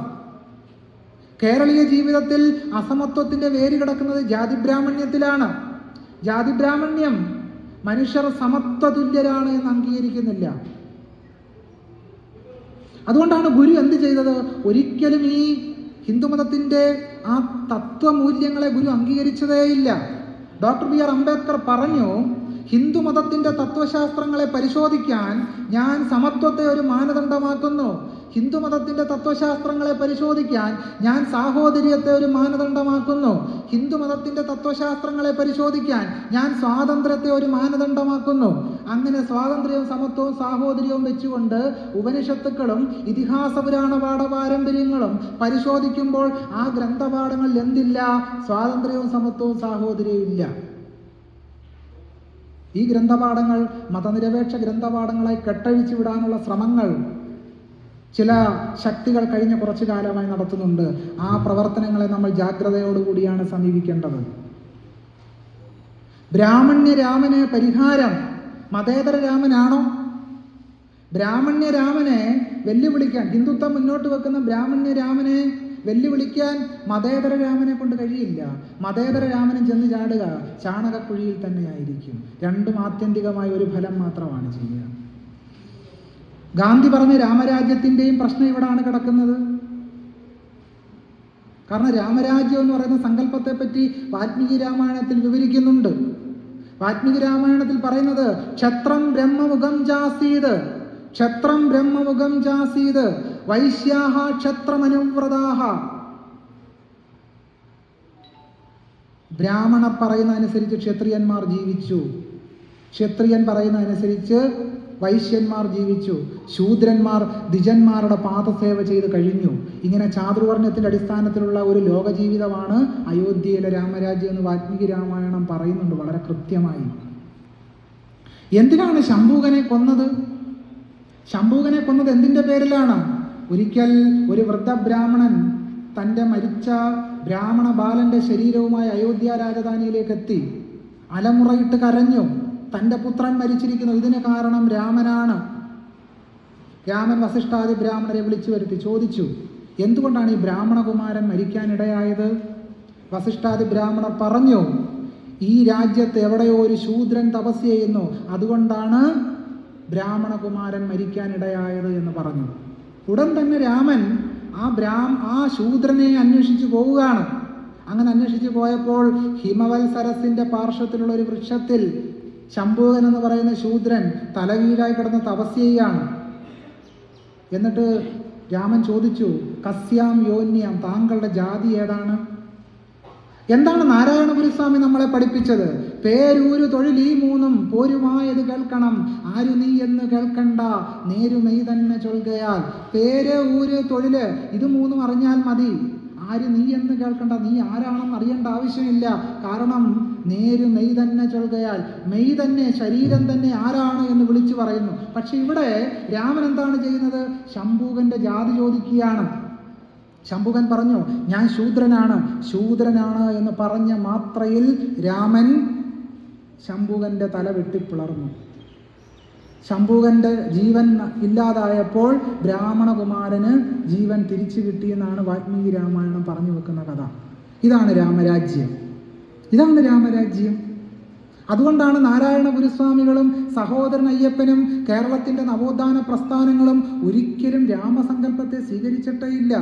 കേരളീയ ജീവിതത്തിൽ അസമത്വത്തിന്റെ വേര് കിടക്കുന്നത് ജാതിബ്രാഹ്മണ്യത്തിലാണ്. ജാതിബ്രാഹ്മണ്യം മനുഷ്യർ സമത്വ തുല്യരാണ് എന്ന് അംഗീകരിക്കുന്നില്ല. അതുകൊണ്ടാണ് ഗുരു എന്ത് ചെയ്തത്? ഒരിക്കലും ഈ ഹിന്ദുമതത്തിന്റെ ആ തത്വമൂല്യങ്ങളെ ഗുരു അംഗീകരിച്ചതേയില്ല. ഡോക്ടർ ബി ആർ അംബേദ്കർ പറഞ്ഞു, ഹിന്ദുമതത്തിന്റെ തത്വശാസ്ത്രങ്ങളെ പരിശോധിക്കാൻ ഞാൻ സമത്വത്തെ ഒരു മാനദണ്ഡമാക്കുന്നു. ഹിന്ദുമതത്തിന്റെ തത്വശാസ്ത്രങ്ങളെ പരിശോധിക്കാൻ ഞാൻ സാഹോദര്യത്തെ ഒരു മാനദണ്ഡമാക്കുന്നു. ഹിന്ദുമതത്തിന്റെ തത്വശാസ്ത്രങ്ങളെ പരിശോധിക്കാൻ ഞാൻ സ്വാതന്ത്ര്യത്തെ ഒരു മാനദണ്ഡമാക്കുന്നു. അങ്ങനെ സ്വാതന്ത്ര്യവും സമത്വവും സാഹോദര്യവും വെച്ചുകൊണ്ട് ഉപനിഷത്തുക്കളും ഇതിഹാസ പുരാണ പാരമ്പര്യങ്ങളും പരിശോധിക്കുമ്പോൾ ആ ഗ്രന്ഥപാഠങ്ങളിൽ എന്തില്ല? സ്വാതന്ത്ര്യവും സമത്വവും സാഹോദര്യവും ഇല്ല. ഈ ഗ്രന്ഥപാഠങ്ങൾ മതനിരപേക്ഷ ഗ്രന്ഥപാഠങ്ങളായി കെട്ടഴിച്ചു വിടാനുള്ള ശ്രമങ്ങൾ ചില ശക്തികൾ കഴിഞ്ഞ കുറച്ചു കാലമായി നടത്തുന്നുണ്ട്. ആ പ്രവർത്തനങ്ങളെ നമ്മൾ ജാഗ്രതയോടുകൂടിയാണ് സമീപിക്കേണ്ടത്. ബ്രാഹ്മണ്യ രാമന് പരിഹാരം മതേതര രാമനാണോ? ബ്രാഹ്മണ്യ രാമനെ വെല്ലുവിളിക്കാൻ, ഹിന്ദുത്വം മുന്നോട്ട് വെക്കുന്ന ബ്രാഹ്മണ്യ രാമനെ വെല്ലുവിളിക്കാൻ മതേതര രാമനെ കൊണ്ട് കഴിയില്ല. മതേതര രാമനും ചെന്ന് ചാടുക ചാണകക്കുഴിയിൽ തന്നെയായിരിക്കും. രണ്ടും ആത്യന്തികമായ ഒരു ഫലം മാത്രമാണ് ചെയ്യുക. ഗാന്ധി പറഞ്ഞ രാമരാജ്യത്തിൻ്റെയും പ്രശ്നം ഇവിടാണ് കിടക്കുന്നത്. കാരണം രാമരാജ്യം എന്ന് പറയുന്ന സങ്കല്പത്തെ പറ്റി വാൽമീകി രാമായണത്തിൽ വിവരിക്കുന്നുണ്ട്. വാൽമീകി രാമായണത്തിൽ പറയുന്നത് ക്ഷത്രം ബ്രഹ്മമുഖം ജാസീത്, ക്ഷത്രം ബ്രഹ്മമുഖം ജാസീത് വൈശ്യാഹ ക്ഷത്രമനുവ്രതാഹ. ബ്രാഹ്മണ പറയുന്നതനുസരിച്ച് ക്ഷത്രിയന്മാർ ജീവിച്ചു, ക്ഷത്രിയൻ പറയുന്നതനുസരിച്ച് വൈശ്യന്മാർ ജീവിച്ചു, ശൂദ്രന്മാർ ദ്വിജന്മാരുടെ പാദസേവ ചെയ്ത് കഴിഞ്ഞു. ഇങ്ങനെ ചാതുർവർണ്ണത്തിന്റെ അടിസ്ഥാനത്തിലുള്ള ഒരു ലോകജീവിതമാണ് അയോധ്യയിലെ രാമരാജ്യം എന്ന് വാൽമീകി രാമായണം പറയുന്നുണ്ട് വളരെ കൃത്യമായി. എന്തിനാണ് ശംഭൂകനെ കൊന്നത്? ശംഭൂകനെ കൊന്നത് എന്തിന്റെ പേരിലാണ്? ഒരിക്കൽ ഒരു വൃദ്ധബ്രാഹ്മണൻ തൻ്റെ മരിച്ച ബ്രാഹ്മണ ബാലന്റെ ശരീരവുമായി അയോധ്യ രാജധാനിയിലേക്ക് എത്തി. അലമുറയിട്ട് കരഞ്ഞു, തൻ്റെ പുത്രൻ മരിച്ചിരിക്കുന്നു, ഇതിന് കാരണം രാമനാണ്. രാമൻ വസിഷ്ഠാദി ബ്രാഹ്മണരെ വിളിച്ചു വരുത്തി ചോദിച്ചു, എന്തുകൊണ്ടാണ് ഈ ബ്രാഹ്മണകുമാരൻ മരിക്കാനിടയായത്? വസിഷ്ഠാദി ബ്രാഹ്മണർ പറഞ്ഞു, ഈ രാജ്യത്ത് എവിടെയോ ഒരു ശൂദ്രൻ തപസ് ചെയ്യുന്നു, അതുകൊണ്ടാണ് ബ്രാഹ്മണകുമാരൻ മരിക്കാനിടയായത് എന്ന് പറഞ്ഞു. ഉടൻ തന്നെ രാമൻ ആ ശൂദ്രനെ അന്വേഷിച്ചു പോവുകയാണ്. അങ്ങനെ അന്വേഷിച്ചു പോയപ്പോൾ ഹിമവൽ സരസിന്റെ പാർശ്വത്തിലുള്ള ഒരു വൃക്ഷത്തിൽ ശംഭൂകൻ എന്ന് പറയുന്ന ശൂദ്രൻ തലകീഴായി കിടന്ന് തപസ് ചെയ്യുകയാണ്. എന്നിട്ട് രാമൻ ചോദിച്ചു, കസ്യാം യോന്യാം, താങ്കളുടെ ജാതി ഏതാണ്? എന്താണ് നാരായണ ഗുരുസ്വാമി നമ്മളെ പഠിപ്പിച്ചത്? പേരൂരു തൊഴിൽ ഈ മൂന്നും പോരുമായത് കേൾക്കണം, ആരു നീ എന്ന് കേൾക്കണ്ട, നേരുമെയ് തന്നെ ചൊൽകയാൽ. പേര്, ഊര്, തൊഴില്, ഇത് മൂന്നും അറിഞ്ഞാൽ മതി. ആര് നീ എന്ന് കേൾക്കണ്ട, നീ ആരാണെന്ന് അറിയേണ്ട ആവശ്യമില്ല. കാരണം നേരു മെയ് തന്നെ ചൊൽകയാൽ, മെയ് തന്നെ, ശരീരം തന്നെ ആരാണ് എന്ന് വിളിച്ചു പറയുന്നു. പക്ഷെ ഇവിടെ രാമൻ എന്താണ് ചെയ്യുന്നത്? ശംഭൂകന്റെ ജാതി ചോദിക്കുകയാണ്. ശംഭൂകൻ പറഞ്ഞു, ഞാൻ ശൂദ്രനാണ്. ശൂദ്രനാണ് എന്ന് പറഞ്ഞ മാത്രയിൽ രാമൻ ശംഭൂകന്റെ തല വെട്ടിപ്പിളർന്നു. ശംഭൂകന്റെ ജീവൻ ഇല്ലാതായപ്പോൾ ബ്രാഹ്മണകുമാരന് ജീവൻ തിരിച്ചു കിട്ടിയെന്നാണ് വാൽമീകി രാമായണം പറഞ്ഞു വെക്കുന്ന കഥ. ഇതാണ് രാമരാജ്യം, ഇതാണ് രാമരാജ്യം. അതുകൊണ്ടാണ് നാരായണ ഗുരുസ്വാമികളും സഹോദരൻ അയ്യപ്പനും കേരളത്തിന്റെ നവോത്ഥാന പ്രസ്ഥാനങ്ങളും ഒരിക്കലും രാമസങ്കല്പത്തെ സ്വീകരിച്ചിട്ടേ ഇല്ല.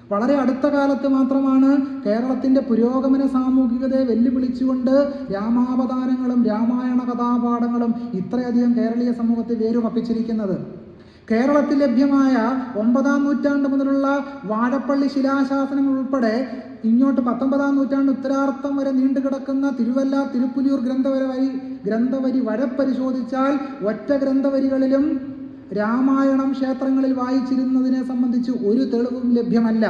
വളരെ അടുത്ത കാലത്ത് മാത്രമാണ് കേരളത്തിന്റെ പുരോഗമന സാമൂഹികതയെ വെല്ലുവിളിച്ചുകൊണ്ട് രാമാവതാരങ്ങളും രാമായണ കഥാപാഠങ്ങളും ഇത്രയധികം കേരളീയ സമൂഹത്തെ വേരുറപ്പിച്ചിരിക്കുന്നത്. കേരളത്തിൽ ലഭ്യമായ 9-ാം നൂറ്റാണ്ട് മുതലുള്ള വാഴപ്പള്ളി ശിലാശാസനങ്ങൾ ഉൾപ്പെടെ ഇങ്ങോട്ട് 19-ാം നൂറ്റാണ്ട് ഉത്തരാർത്ഥം വരെ നീണ്ടുകിടക്കുന്ന തിരുവല്ല തിരുപ്പുലിയൂർ ഗ്രന്ഥവരി വരെ പരിശോധിച്ചാൽ ഒറ്റ ഗ്രന്ഥവരികളിലും രാമായണം ക്ഷേത്രങ്ങളിൽ വായിച്ചിരുന്നതിനെ സംബന്ധിച്ച് ഒരു തെളിവും ലഭ്യമല്ല.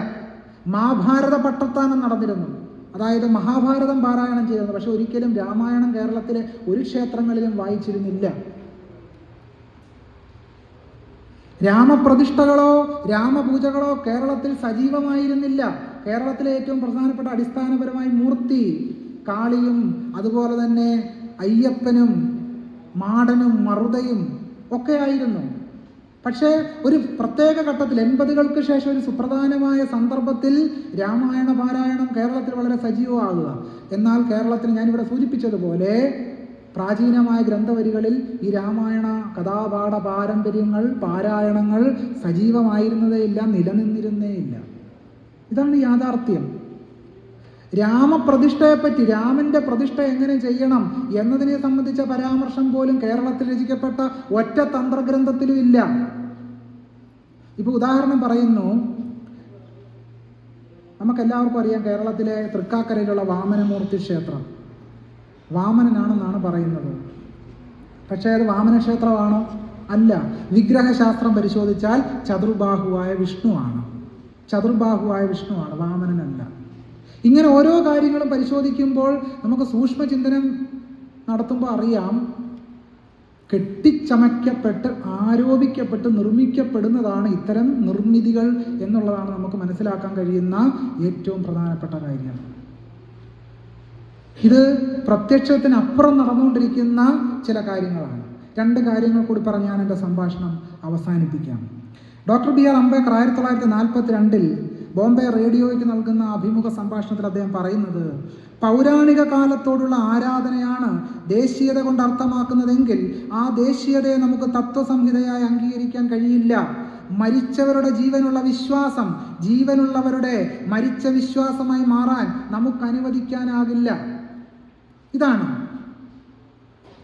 മഹാഭാരത പട്ടത്താനം നടന്നിരുന്നു, അതായത് മഹാഭാരതം പാരായണം ചെയ്തിരുന്നു. പക്ഷെ ഒരിക്കലും രാമായണം കേരളത്തിലെ ഒരു ക്ഷേത്രങ്ങളിലും വായിച്ചിരുന്നില്ല. രാമപ്രതിഷ്ഠകളോ രാമപൂജകളോ കേരളത്തിൽ സജീവമായിരുന്നില്ല. കേരളത്തിലെ ഏറ്റവും പ്രധാനപ്പെട്ട അടിസ്ഥാനപരമായ മൂർത്തി കാളിയും അതുപോലെ തന്നെ അയ്യപ്പനും മാടനും മറുതയും ഒക്കെ ആയിരുന്നു. പക്ഷേ ഒരു പ്രത്യേക ഘട്ടത്തിൽ 80-കൾക്ക് ശേഷം ഒരു സുപ്രധാനമായ സന്ദർഭത്തിൽ രാമായണ പാരായണം കേരളത്തിൽ വളരെ സജീവമാകുക. എന്നാൽ കേരളത്തിൽ ഞാനിവിടെ സൂചിപ്പിച്ചതുപോലെ പ്രാചീനമായ ഗ്രന്ഥവരികളിൽ ഈ രാമായണ കഥാപാഠ പാരമ്പര്യങ്ങൾ പാരായണങ്ങൾ സജീവമായിരുന്നതേയില്ല, നിലനിന്നിരുന്നേയില്ല. ഇതാണ് യാഥാർത്ഥ്യം. രാമപ്രതിഷ്ഠയെപ്പറ്റി, രാമന്റെ പ്രതിഷ്ഠ എങ്ങനെ ചെയ്യണം എന്നതിനെ സംബന്ധിച്ച പരാമർശം പോലും കേരളത്തിൽ രചിക്കപ്പെട്ട ഒറ്റ തന്ത്രഗ്രന്ഥത്തിലും ഇല്ല. ഇപ്പൊ ഉദാഹരണം പറയുന്നു, നമുക്കെല്ലാവർക്കും അറിയാം കേരളത്തിലെ തൃക്കാക്കരയിലുള്ള വാമനമൂർത്തി ക്ഷേത്രം വാമനനാണെന്നാണ് പറയുന്നത്. പക്ഷേ അത് വാമന ക്ഷേത്രമാണോ? അല്ല. വിഗ്രഹശാസ്ത്രം പരിശോധിച്ചാൽ ചതുർബാഹുവായ വിഷ്ണുവാണ്. വാമനനല്ല. ഇങ്ങനെ ഓരോ കാര്യങ്ങളും പരിശോധിക്കുമ്പോൾ നമുക്ക് സൂക്ഷ്മചിന്തനം നടത്തുമ്പോൾ അറിയാം, കെട്ടിച്ചമയ്ക്കപ്പെട്ട് ആരോപിക്കപ്പെട്ട് നിർമ്മിക്കപ്പെടുന്നതാണ് ഇത്തരം നിർമ്മിതികൾ എന്നുള്ളതാണ് നമുക്ക് മനസ്സിലാക്കാൻ കഴിയുന്ന ഏറ്റവും പ്രധാനപ്പെട്ട കാര്യം. ഇത് പ്രത്യക്ഷത്തിനപ്പുറം നടന്നുകൊണ്ടിരിക്കുന്ന ചില കാര്യങ്ങളാണ്. 2 കാര്യങ്ങൾ കൂടി പറഞ്ഞ് ഞാൻ എൻ്റെ സംഭാഷണം അവസാനിപ്പിക്കാം. Doctor B.R. അംബേദ്കർ 1942 ബോംബെ റേഡിയോയ്ക്ക് നൽകുന്ന അഭിമുഖ സംഭാഷണത്തിൽ അദ്ദേഹം പറയുന്നത്, പൗരാണിക കാലത്തോടുള്ള ആരാധനയാണ് ദേശീയത കൊണ്ട് അർത്ഥമാക്കുന്നതെങ്കിൽ ആ ദേശീയതയെ നമുക്ക് തത്വസംഹിതയായി അംഗീകരിക്കാൻ കഴിയില്ല. മരിച്ചവരുടെ ജീവനുള്ള വിശ്വാസം ജീവനുള്ളവരുടെ മരിച്ച വിശ്വാസമായി മാറാൻ നമുക്ക് അനുവദിക്കാനാകില്ല. ഇതാണ്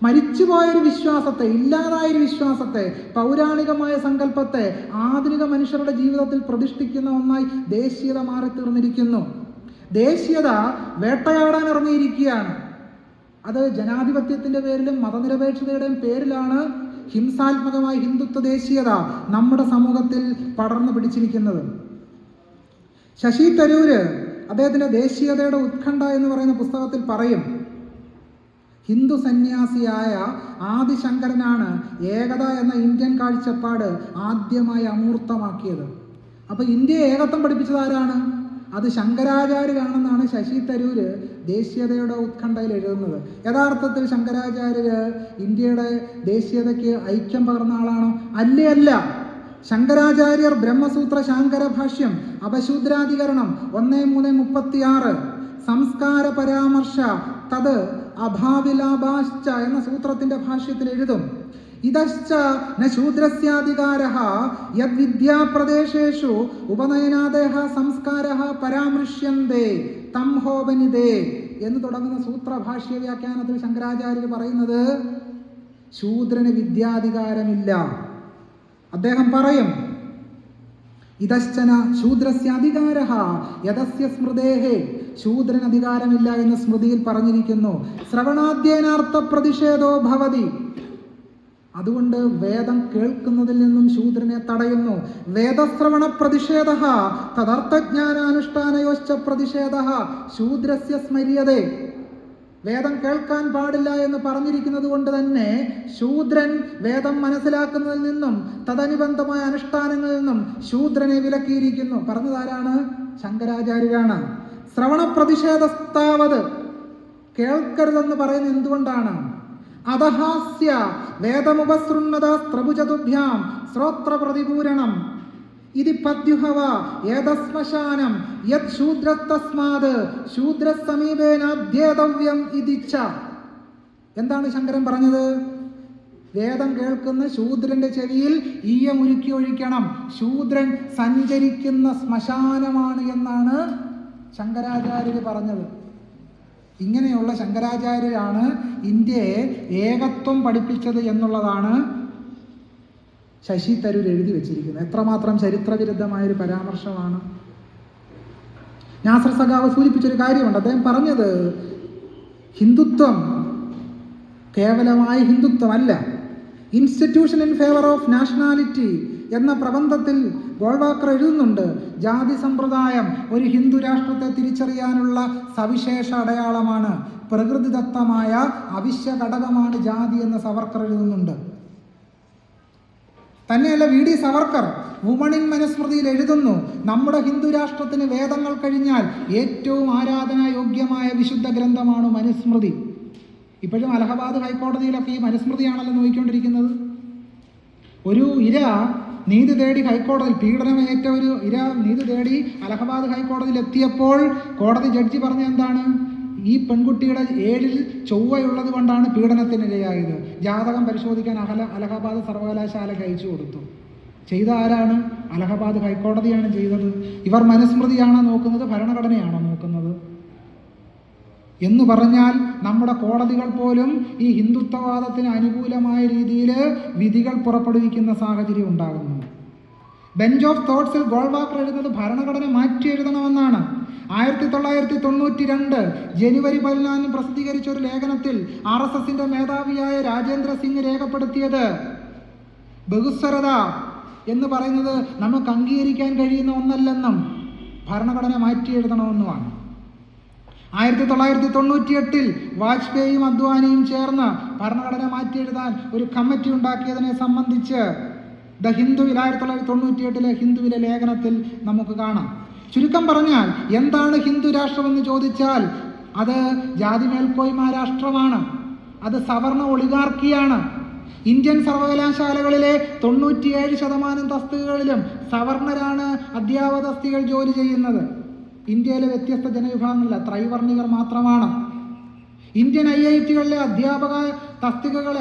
മരിച്ചുപോയൊരു വിശ്വാസത്തെ, ഇല്ലാതായൊരു വിശ്വാസത്തെ, പൗരാണികമായ സങ്കല്പത്തെ ആധുനിക മനുഷ്യരുടെ ജീവിതത്തിൽ പ്രതിഷ്ഠിക്കുന്ന ഒന്നായി ദേശീയത മാറിത്തീർന്നിരിക്കുന്നു. ദേശീയത വേട്ടയാടാൻ ഇറങ്ങിയിരിക്കുകയാണ്. അത് ജനാധിപത്യത്തിന്റെ പേരിലും മതനിരപേക്ഷതയുടെയും പേരിലാണ് ഹിംസാത്മകമായ ഹിന്ദുത്വ ദേശീയത നമ്മുടെ സമൂഹത്തിൽ പടർന്നു പിടിച്ചിരിക്കുന്നത്. ശശി തരൂര് അദ്ദേഹത്തിന്റെ ദേശീയതയുടെ ഉത്കണ്ഠ എന്ന് പറയുന്ന പുസ്തകത്തിൽ പറയും, ഹിന്ദു സന്യാസിയായ ആദിശങ്കരനാണ് ഏകത എന്ന ഇന്ത്യൻ കാഴ്ചപ്പാട് ആദ്യമായി അമൂർത്തമാക്കിയത്. അപ്പൊ ഇന്ത്യയെ ഏകത്വം പഠിപ്പിച്ചത് ആരാണ്? അത് ശങ്കരാചാര്യരാണെന്നാണ് ശശി തരൂര് ദേശീയതയുടെ ഉത്കണ്ഠയിൽ എഴുതുന്നത്. യഥാർത്ഥത്തിൽ ശങ്കരാചാര്യര് ഇന്ത്യയുടെ ദേശീയതയ്ക്ക് ഐക്യം പകർന്ന ആളാണോ? അല്ല. ശങ്കരാചാര്യർ ബ്രഹ്മസൂത്ര ശാങ്കര ഭാഷ്യം അപശൂദ്രാധികരണം 1:3:36 സംസ്കാര പരാമർശ തത് അഭാവിലാഭാശ്ച എന്ന സൂത്രത്തിന്റെ ഭാഷ്യത്തിൽ എഴുതും, ഇതശ്ച ന ശൂദ്രസ്യാധികാരഃ യദ്വിദ്യാപ്രദേശേഷു ഉപനയനാദേഹ സംസ്കാരഃ പരാമൃശ്യന്തേ തം ഹോപനിതേ എന്ന് തുടങ്ങുന്ന സൂത്രഭാഷ്യ വ്യാഖ്യാനത്തിൽ ശങ്കരാചാര്യർ പറയുന്നത് ശൂദ്രന് വിദ്യാധികാരമില്ല. അദ്ദേഹം പറയും, ഇതശ്ചന ശൂദ്രസ്യ അധികാരഃ യദസ്യ സ്മൃതേഹേ, ശൂദ്രന് അധികാരമില്ല എന്ന് സ്മൃതിയിൽ പറഞ്ഞിരിക്കുന്നു. ശ്രവണാധ്യയനാർത്ഥ പ്രതിഷേധോ ഭവതി, അതുകൊണ്ട് വേദം കേൾക്കുന്നതിൽ നിന്നും ശൂദ്രനെ തടയുന്നു. വേദശ്രവണ പ്രതിഷേധഃ തദർത്ഥജ്ഞാനാനുഷ്ഠാനയോശ്ച പ്രതിഷേധഃ ശൂദ്രസ്യ സ്മര്യതേ, വേദം കേൾക്കാൻ പാടില്ല എന്ന് പറഞ്ഞിരിക്കുന്നത് കൊണ്ട് തന്നെ ശൂദ്രൻ വേദം മനസ്സിലാക്കുന്നതിൽ നിന്നും തദനുബന്ധമായ അനുഷ്ഠാനങ്ങളിൽ നിന്നും ശൂദ്രനെ വിലക്കിയിരിക്കുന്നു. പറഞ്ഞതാരാണ്? ശങ്കരാചാര്യരാണ്. ശ്രവണ പ്രതിഷേധസ്താവത്, കേൾക്കരുതെന്ന് പറയുന്നത് എന്തുകൊണ്ടാണ്? അധഹാസ്യ വേദമുപസൃണ്ണത സ്ത്രഭുജതുഭ്യാം ശ്രോത്ര പ്രതിപൂരണം ഇതി പദ്യുഹവ ഏതശ്മശാനം യത് ശൂദ്രസ്തസ്മാത് ശൂദ്രസമീപേനാധ്യേതവ്യം ഇതിച്ഛ. എന്താണ് ശങ്കരൻ പറഞ്ഞത്? വേദം കേൾക്കുന്ന ശൂദ്രന്റെ ചെവിയിൽ ഈയമുരുക്കി ഒഴിക്കണം. ശൂദ്രൻ സഞ്ചരിക്കുന്ന ശ്മശാനമാണ് എന്നാണ് ശങ്കരാചാര്യര് പറഞ്ഞത്. ഇങ്ങനെയുള്ള ശങ്കരാചാര്യരാണ് ഇന്ത്യയെ ഏകത്വം പഠിപ്പിച്ചത് എന്നുള്ളതാണ് ശശി തരൂർ എഴുതി വെച്ചിരിക്കുന്നത്. എത്രമാത്രം ചരിത്രവിരുദ്ധമായൊരു പരാമർശമാണ്. നാസർ സഖാവ് സൂചിപ്പിച്ചൊരു കാര്യമുണ്ട്. അദ്ദേഹം പറഞ്ഞത് ഹിന്ദുത്വം കേവലമായ ഹിന്ദുത്വമല്ല, institution in favour of nationality എന്ന പ്രബന്ധത്തിൽ ഗോൾവാക്കർ എഴുതുന്നുണ്ട്, ജാതി സമ്പ്രദായം ഒരു ഹിന്ദു രാഷ്ട്രത്തെ തിരിച്ചറിയാനുള്ള സവിശേഷ അടയാളമാണ്, പ്രകൃതിദത്തമായ അവിശ്യ ഘടകമാണ് ജാതി എന്ന് സവർക്കർ എഴുതുന്നുണ്ട്. തന്നെയല്ല, വി ഡി സവർക്കർ വുമണിൻ മനുസ്മൃതിയിൽ എഴുതുന്നു, നമ്മുടെ ഹിന്ദു രാഷ്ട്രത്തിന് വേദങ്ങൾ കഴിഞ്ഞാൽ ഏറ്റവും ആരാധനായോഗ്യമായ വിശുദ്ധ ഗ്രന്ഥമാണ് മനുസ്മൃതി. ഇപ്പോഴും അലഹബാദ് ഹൈക്കോടതിയിലൊക്കെ ഈ മനുസ്മൃതിയാണല്ലോ നോക്കിക്കൊണ്ടിരിക്കുന്നത്. ഒരു ഇര നീതി തേടി ഹൈക്കോടതിയിൽ, പീഡനമേറ്റ ഒരു ഇര നീതി തേടി അലഹബാദ് ഹൈക്കോടതിയിൽ എത്തിയപ്പോൾ കോടതി ജഡ്ജി പറഞ്ഞ എന്താണ്? ഈ പെൺകുട്ടിയുടെ 7-ൽ ചൊവ്വയുള്ളത് കൊണ്ടാണ് പീഡനത്തിനിരയായത്. ജാതകം പരിശോധിക്കാൻ അലഹബാദ് സർവകലാശാലയ്ക്ക് അയച്ചു കൊടുത്തു. ചെയ്ത ആരാണ്? അലഹബാദ് ഹൈക്കോടതിയാണ് ചെയ്തത്. ഇവർ മനുസ്മൃതിയാണോ നോക്കുന്നത്, ഭരണഘടനയാണോ നോക്കുന്നത്? എന്ന് പറഞ്ഞാൽ നമ്മുടെ കോടതികൾ പോലും ഈ ഹിന്ദുത്വവാദത്തിന് അനുകൂലമായ രീതിയിൽ വിധികൾ പുറപ്പെടുവിക്കുന്ന സാഹചര്യം ഉണ്ടാകുന്നു. ബെഞ്ച് ഓഫ് തോട്ട്സിൽ ഗോൾവാക്കർ എഴുതുന്നത് ഭരണഘടന മാറ്റി എഴുതണമെന്നാണ്. 1992 ജനുവരി 14 പ്രസിദ്ധീകരിച്ച ഒരു ലേഖനത്തിൽ RSSന്റെ മേധാവിയായ രാജേന്ദ്ര സിംഗ് രേഖപ്പെടുത്തിയത് ബഹുസ്വരത എന്ന് പറയുന്നത് നമുക്ക് അംഗീകരിക്കാൻ കഴിയുന്ന ഒന്നല്ലെന്നും ഭരണഘടന മാറ്റി എഴുതണമെന്നുമാണ്. 1998 വാജ്പേയിയും അദ്വാനിയും ചേർന്ന് ഭരണഘടന മാറ്റി എഴുതാൻ ഒരു കമ്മിറ്റി ഉണ്ടാക്കിയതിനെ സംബന്ധിച്ച് ദ ഹിന്ദുവിൽ 1998 ഹിന്ദുവിലെ ലേഖനത്തിൽ നമുക്ക് കാണാം. ചുരുക്കം പറഞ്ഞാൽ എന്താണ് ഹിന്ദു രാഷ്ട്രമെന്ന് ചോദിച്ചാൽ അത് ജാതി മേൽക്കോയ്മ രാഷ്ട്രമാണ്, അത് സവർണ ഒളിഗാർക്കിയാണ്. ഇന്ത്യൻ സർവകലാശാലകളിലെ 97% തസ്തികകളിലും സവർണരാണ് അധ്യാപക തസ്തികകൾ ജോലി ചെയ്യുന്നത്. ഇന്ത്യയിലെ വ്യത്യസ്ത ജനവിഭാഗങ്ങളിലെ ത്രൈവർണികർ മാത്രമാണ്. ഇന്ത്യൻ IITകളിലെ അധ്യാപക തസ്തികകൾ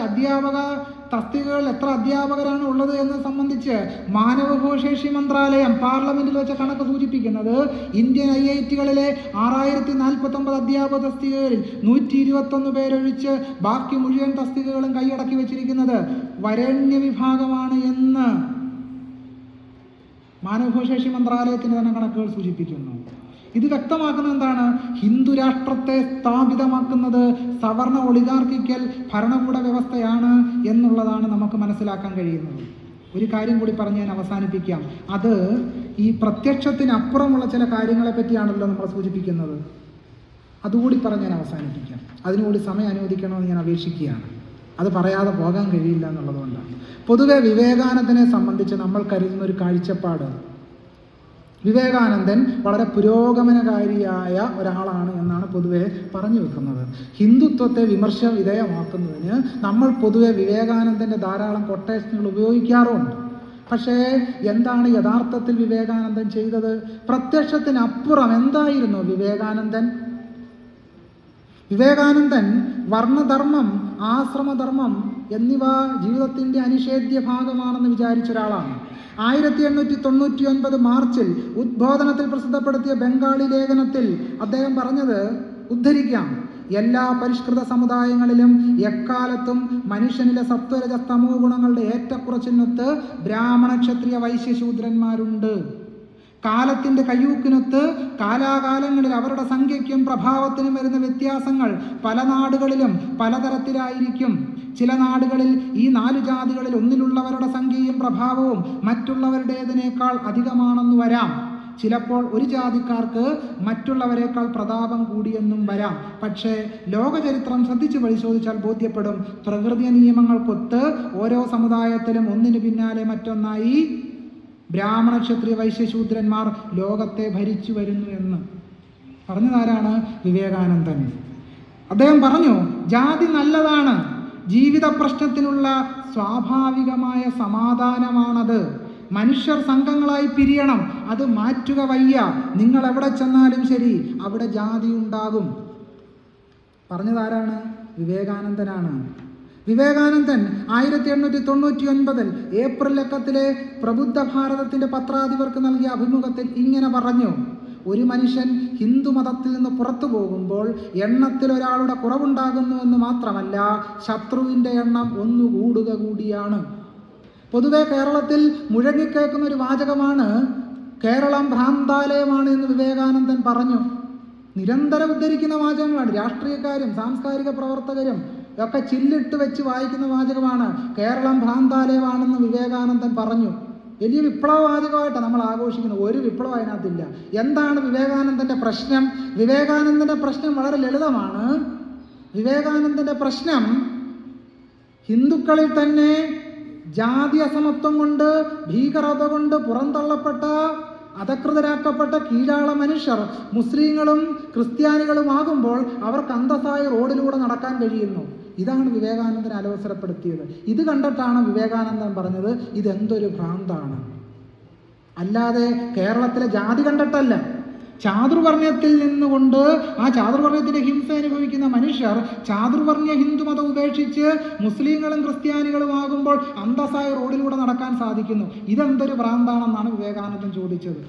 എത്ര അധ്യാപകരാണ് ഉള്ളത് എന്ന് സംബന്ധിച്ച് മാനവഭൂശേഷി മന്ത്രാലയം പാർലമെന്റിൽ വെച്ച കണക്ക് സൂചിപ്പിക്കുന്നത് ഇന്ത്യൻ IITകളിലെ 6049 അധ്യാപക തസ്തികകളിൽ 121 പേരൊഴിച്ച് ബാക്കി മുഴുവൻ തസ്തികകളും കൈയടക്കി വെച്ചിരിക്കുന്നത് വരേണ്യ വിഭാഗമാണ് എന്ന് മാനവഭൂശേഷി മന്ത്രാലയത്തിന്റെ തന്നെ കണക്കുകൾ സൂചിപ്പിക്കുന്നു. ഇത് വ്യക്തമാക്കുന്നത് എന്താണ്? ഹിന്ദു രാഷ്ട്രത്തെ സ്ഥാപിതമാക്കുന്നത് സവർണ ഒളിഗാർക്കിക്കൽ ഭരണകൂട വ്യവസ്ഥയാണ് എന്നുള്ളതാണ് നമുക്ക് മനസ്സിലാക്കാൻ കഴിയുന്നത്. ഒരു കാര്യം കൂടി പറഞ്ഞ് ഞാൻ അവസാനിപ്പിക്കാം. അത് ഈ പ്രത്യക്ഷത്തിനപ്പുറമുള്ള ചില കാര്യങ്ങളെ പറ്റിയാണല്ലോ നമ്മൾ സൂചിപ്പിക്കുന്നത്. അതുകൂടി പറഞ്ഞ് ഞാൻ അവസാനിപ്പിക്കാം. അതിനുകൂടി സമയം അനുവദിക്കണമെന്ന് ഞാൻ അപേക്ഷിക്കുകയാണ്. അത് പറയാതെ പോകാൻ കഴിയില്ല എന്നുള്ളതുകൊണ്ടാണ്. പൊതുവെ വിവേകാനന്ദനെ സംബന്ധിച്ച് നമ്മൾ കരുതുന്ന ഒരു കാഴ്ചപ്പാട്, വിവേകാനന്ദൻ വളരെ പുരോഗമനകാരിയായ ഒരാളാണ് എന്നാണ് പൊതുവെ പറഞ്ഞു വെക്കുന്നത്. ഹിന്ദുത്വത്തെ വിമർശ വിധേയമാക്കുന്നതിന് നമ്മൾ പൊതുവെ വിവേകാനന്ദൻ്റെ ധാരാളം കൊട്ടേഷനുകൾ ഉപയോഗിക്കാറുമുണ്ട്. പക്ഷേ എന്താണ് യഥാർത്ഥത്തിൽ വിവേകാനന്ദൻ ചെയ്തത്? പ്രത്യക്ഷത്തിനപ്പുറം എന്തായിരുന്നു വിവേകാനന്ദൻ? വിവേകാനന്ദൻ വർണ്ണധർമ്മം, ആശ്രമധർമ്മം എന്നിവ ജീവിതത്തിൻ്റെ അനിഷേധ്യ ഭാഗമാണെന്ന് വിചാരിച്ച ഒരാളാണ്. 1899 മാർച്ചിൽ ഉദ്ബോധനത്തിൽ പ്രസിദ്ധപ്പെടുത്തിയ ബംഗാളി ലേഖനത്തിൽ അദ്ദേഹം പറഞ്ഞത് ഉദ്ധരിക്കാം: എല്ലാ പരിഷ്കൃത സമുദായങ്ങളിലും എക്കാലത്തും മനുഷ്യനിലെ സത്വരജ തമോ ഗുണങ്ങളുടെ ഏറ്റക്കുറച്ചിനൊത്ത് ബ്രാഹ്മണ ക്ഷത്രിയ വൈശ്യശൂദ്രന്മാരുണ്ട്. കാലത്തിൻ്റെ കയ്യൂക്കിനൊത്ത് കാലാകാലങ്ങളിൽ അവരുടെ സംഖ്യയ്ക്കും പ്രഭാവത്തിനും വരുന്ന വ്യത്യാസങ്ങൾ പല നാടുകളിലും പലതരത്തിലായിരിക്കും. ചില നാടുകളിൽ ഈ 4 ജാതികളിൽ ഒന്നിലുള്ളവരുടെ സംഖ്യയും പ്രഭാവവും മറ്റുള്ളവരുടേതിനേക്കാൾ അധികമാണെന്ന് വരാം. ചിലപ്പോൾ ഒരു ജാതിക്കാർക്ക് മറ്റുള്ളവരെക്കാൾ പ്രതാപം കൂടിയെന്നും വരാം. പക്ഷേ ലോകചരിത്രം ശ്രദ്ധിച്ചു പരിശോധിച്ചാൽ ബോധ്യപ്പെടും, പ്രകൃതി നിയമങ്ങൾക്കൊത്ത് ഓരോ സമുദായത്തിലും ഒന്നിനു പിന്നാലെ മറ്റൊന്നായി ബ്രാഹ്മണ ക്ഷത്രിയ വൈശ്യശൂദ്രന്മാർ ലോകത്തെ ഭരിച്ചു വരുന്നു എന്ന് പറഞ്ഞതാരാണ്? വിവേകാനന്ദൻ. അദ്ദേഹം പറഞ്ഞു, ജാതി നല്ലതാണ്, ജീവിത പ്രശ്നത്തിനുള്ള സ്വാഭാവികമായ സമാധാനമാണത്. മനുഷ്യർ സംഘങ്ങളായി പിരിയണം, അത് മാറ്റുക വയ്യ. നിങ്ങൾ എവിടെ ചെന്നാലും ശരി അവിടെ ജാതി ഉണ്ടാകും. പറഞ്ഞതാരാണ്? വിവേകാനന്ദനാണ്. വിവേകാനന്ദൻ 1899 ഏപ്രിൽ ലക്കത്തിലെ പ്രബുദ്ധ ഭാരതത്തിന്റെ പത്രാധിപർക്ക് നൽകിയ അഭിമുഖത്തിൽ ഇങ്ങനെ പറഞ്ഞു: ഒരു മനുഷ്യൻ ഹിന്ദു മതത്തിൽ നിന്ന് പുറത്തു പോകുമ്പോൾ എണ്ണത്തിൽ ഒരാളുടെ കുറവുണ്ടാകുന്നുവെന്ന് മാത്രമല്ല, ശത്രുവിൻ്റെ എണ്ണം ഒന്നുകൂടുക കൂടിയാണ്. പൊതുവെ കേരളത്തിൽ മുഴങ്ങിക്കേൾക്കുന്ന ഒരു വാചകമാണ് കേരളം ഭ്രാന്താലയമാണ് എന്ന് വിവേകാനന്ദൻ പറഞ്ഞു. നിരന്തരം ഉദ്ധരിക്കുന്ന വാചകങ്ങളാണ്. രാഷ്ട്രീയക്കാരും സാംസ്കാരിക പ്രവർത്തകരും ഒക്കെ ചില്ലിട്ട് വെച്ച് വായിക്കുന്ന വാചകമാണ് കേരളം ഭ്രാന്താലയമാണെന്ന് വിവേകാനന്ദൻ പറഞ്ഞു. വലിയ വിപ്ലവവാചകമായിട്ടാണ് നമ്മൾ ആഘോഷിക്കുന്നത്. ഒരു വിപ്ലവം അതിനകത്തില്ല. എന്താണ് വിവേകാനന്ദൻ്റെ പ്രശ്നം? വിവേകാനന്ദൻ്റെ പ്രശ്നം വളരെ ലളിതമാണ്. വിവേകാനന്ദൻ്റെ പ്രശ്നം ഹിന്ദുക്കളിൽ തന്നെ ജാതി അസമത്വം കൊണ്ട്, ഭീകരത കൊണ്ട് പുറന്തള്ളപ്പെട്ട, അധകൃതരാക്കപ്പെട്ട കീഴാള മനുഷ്യർ മുസ്ലിങ്ങളും ക്രിസ്ത്യാനികളും ആകുമ്പോൾ അവർക്ക് അന്തസ്സായി റോഡിലൂടെ നടക്കാൻ കഴിയുന്നു. ഇതാണ് വിവേകാനന്ദൻ അലോസരപ്പെടുത്തിയത്. ഇത് കണ്ടിട്ടാണ് വിവേകാനന്ദൻ പറഞ്ഞത് ഇതെന്തൊരു ഭ്രാന്താണ്. അല്ലാതെ കേരളത്തിലെ ജാതി കണ്ടിട്ടല്ല. ചാതുർവർണ്ണയത്തിൽ നിന്നുകൊണ്ട് ആ ചാതുർവർണ്ണയത്തിന്റെ ഹിംസ അനുഭവിക്കുന്ന മനുഷ്യർ ചാതുർവർണ്ണയ ഹിന്ദുമതം ഉപേക്ഷിച്ച് മുസ്ലിങ്ങളും ക്രിസ്ത്യാനികളും ആകുമ്പോൾ അന്തസ്സായി റോഡിലൂടെ നടക്കാൻ സാധിക്കുന്നു. ഇതെന്തൊരു ഭ്രാന്താണെന്നാണ് വിവേകാനന്ദൻ ചോദിച്ചത്.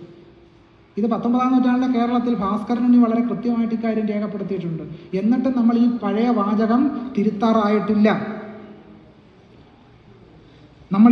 ഇത് 19-ാം നൂറ്റാണ്ടിലെ കേരളത്തിൽ ഭാസ്കരനുണ്ണി വളരെ കൃത്യമായിട്ട് ഇക്കാര്യം രേഖപ്പെടുത്തിയിട്ടുണ്ട്. എന്നിട്ടും നമ്മൾ ഈ പഴയ വാചകം തിരുത്താറായിട്ടില്ല. നമ്മൾ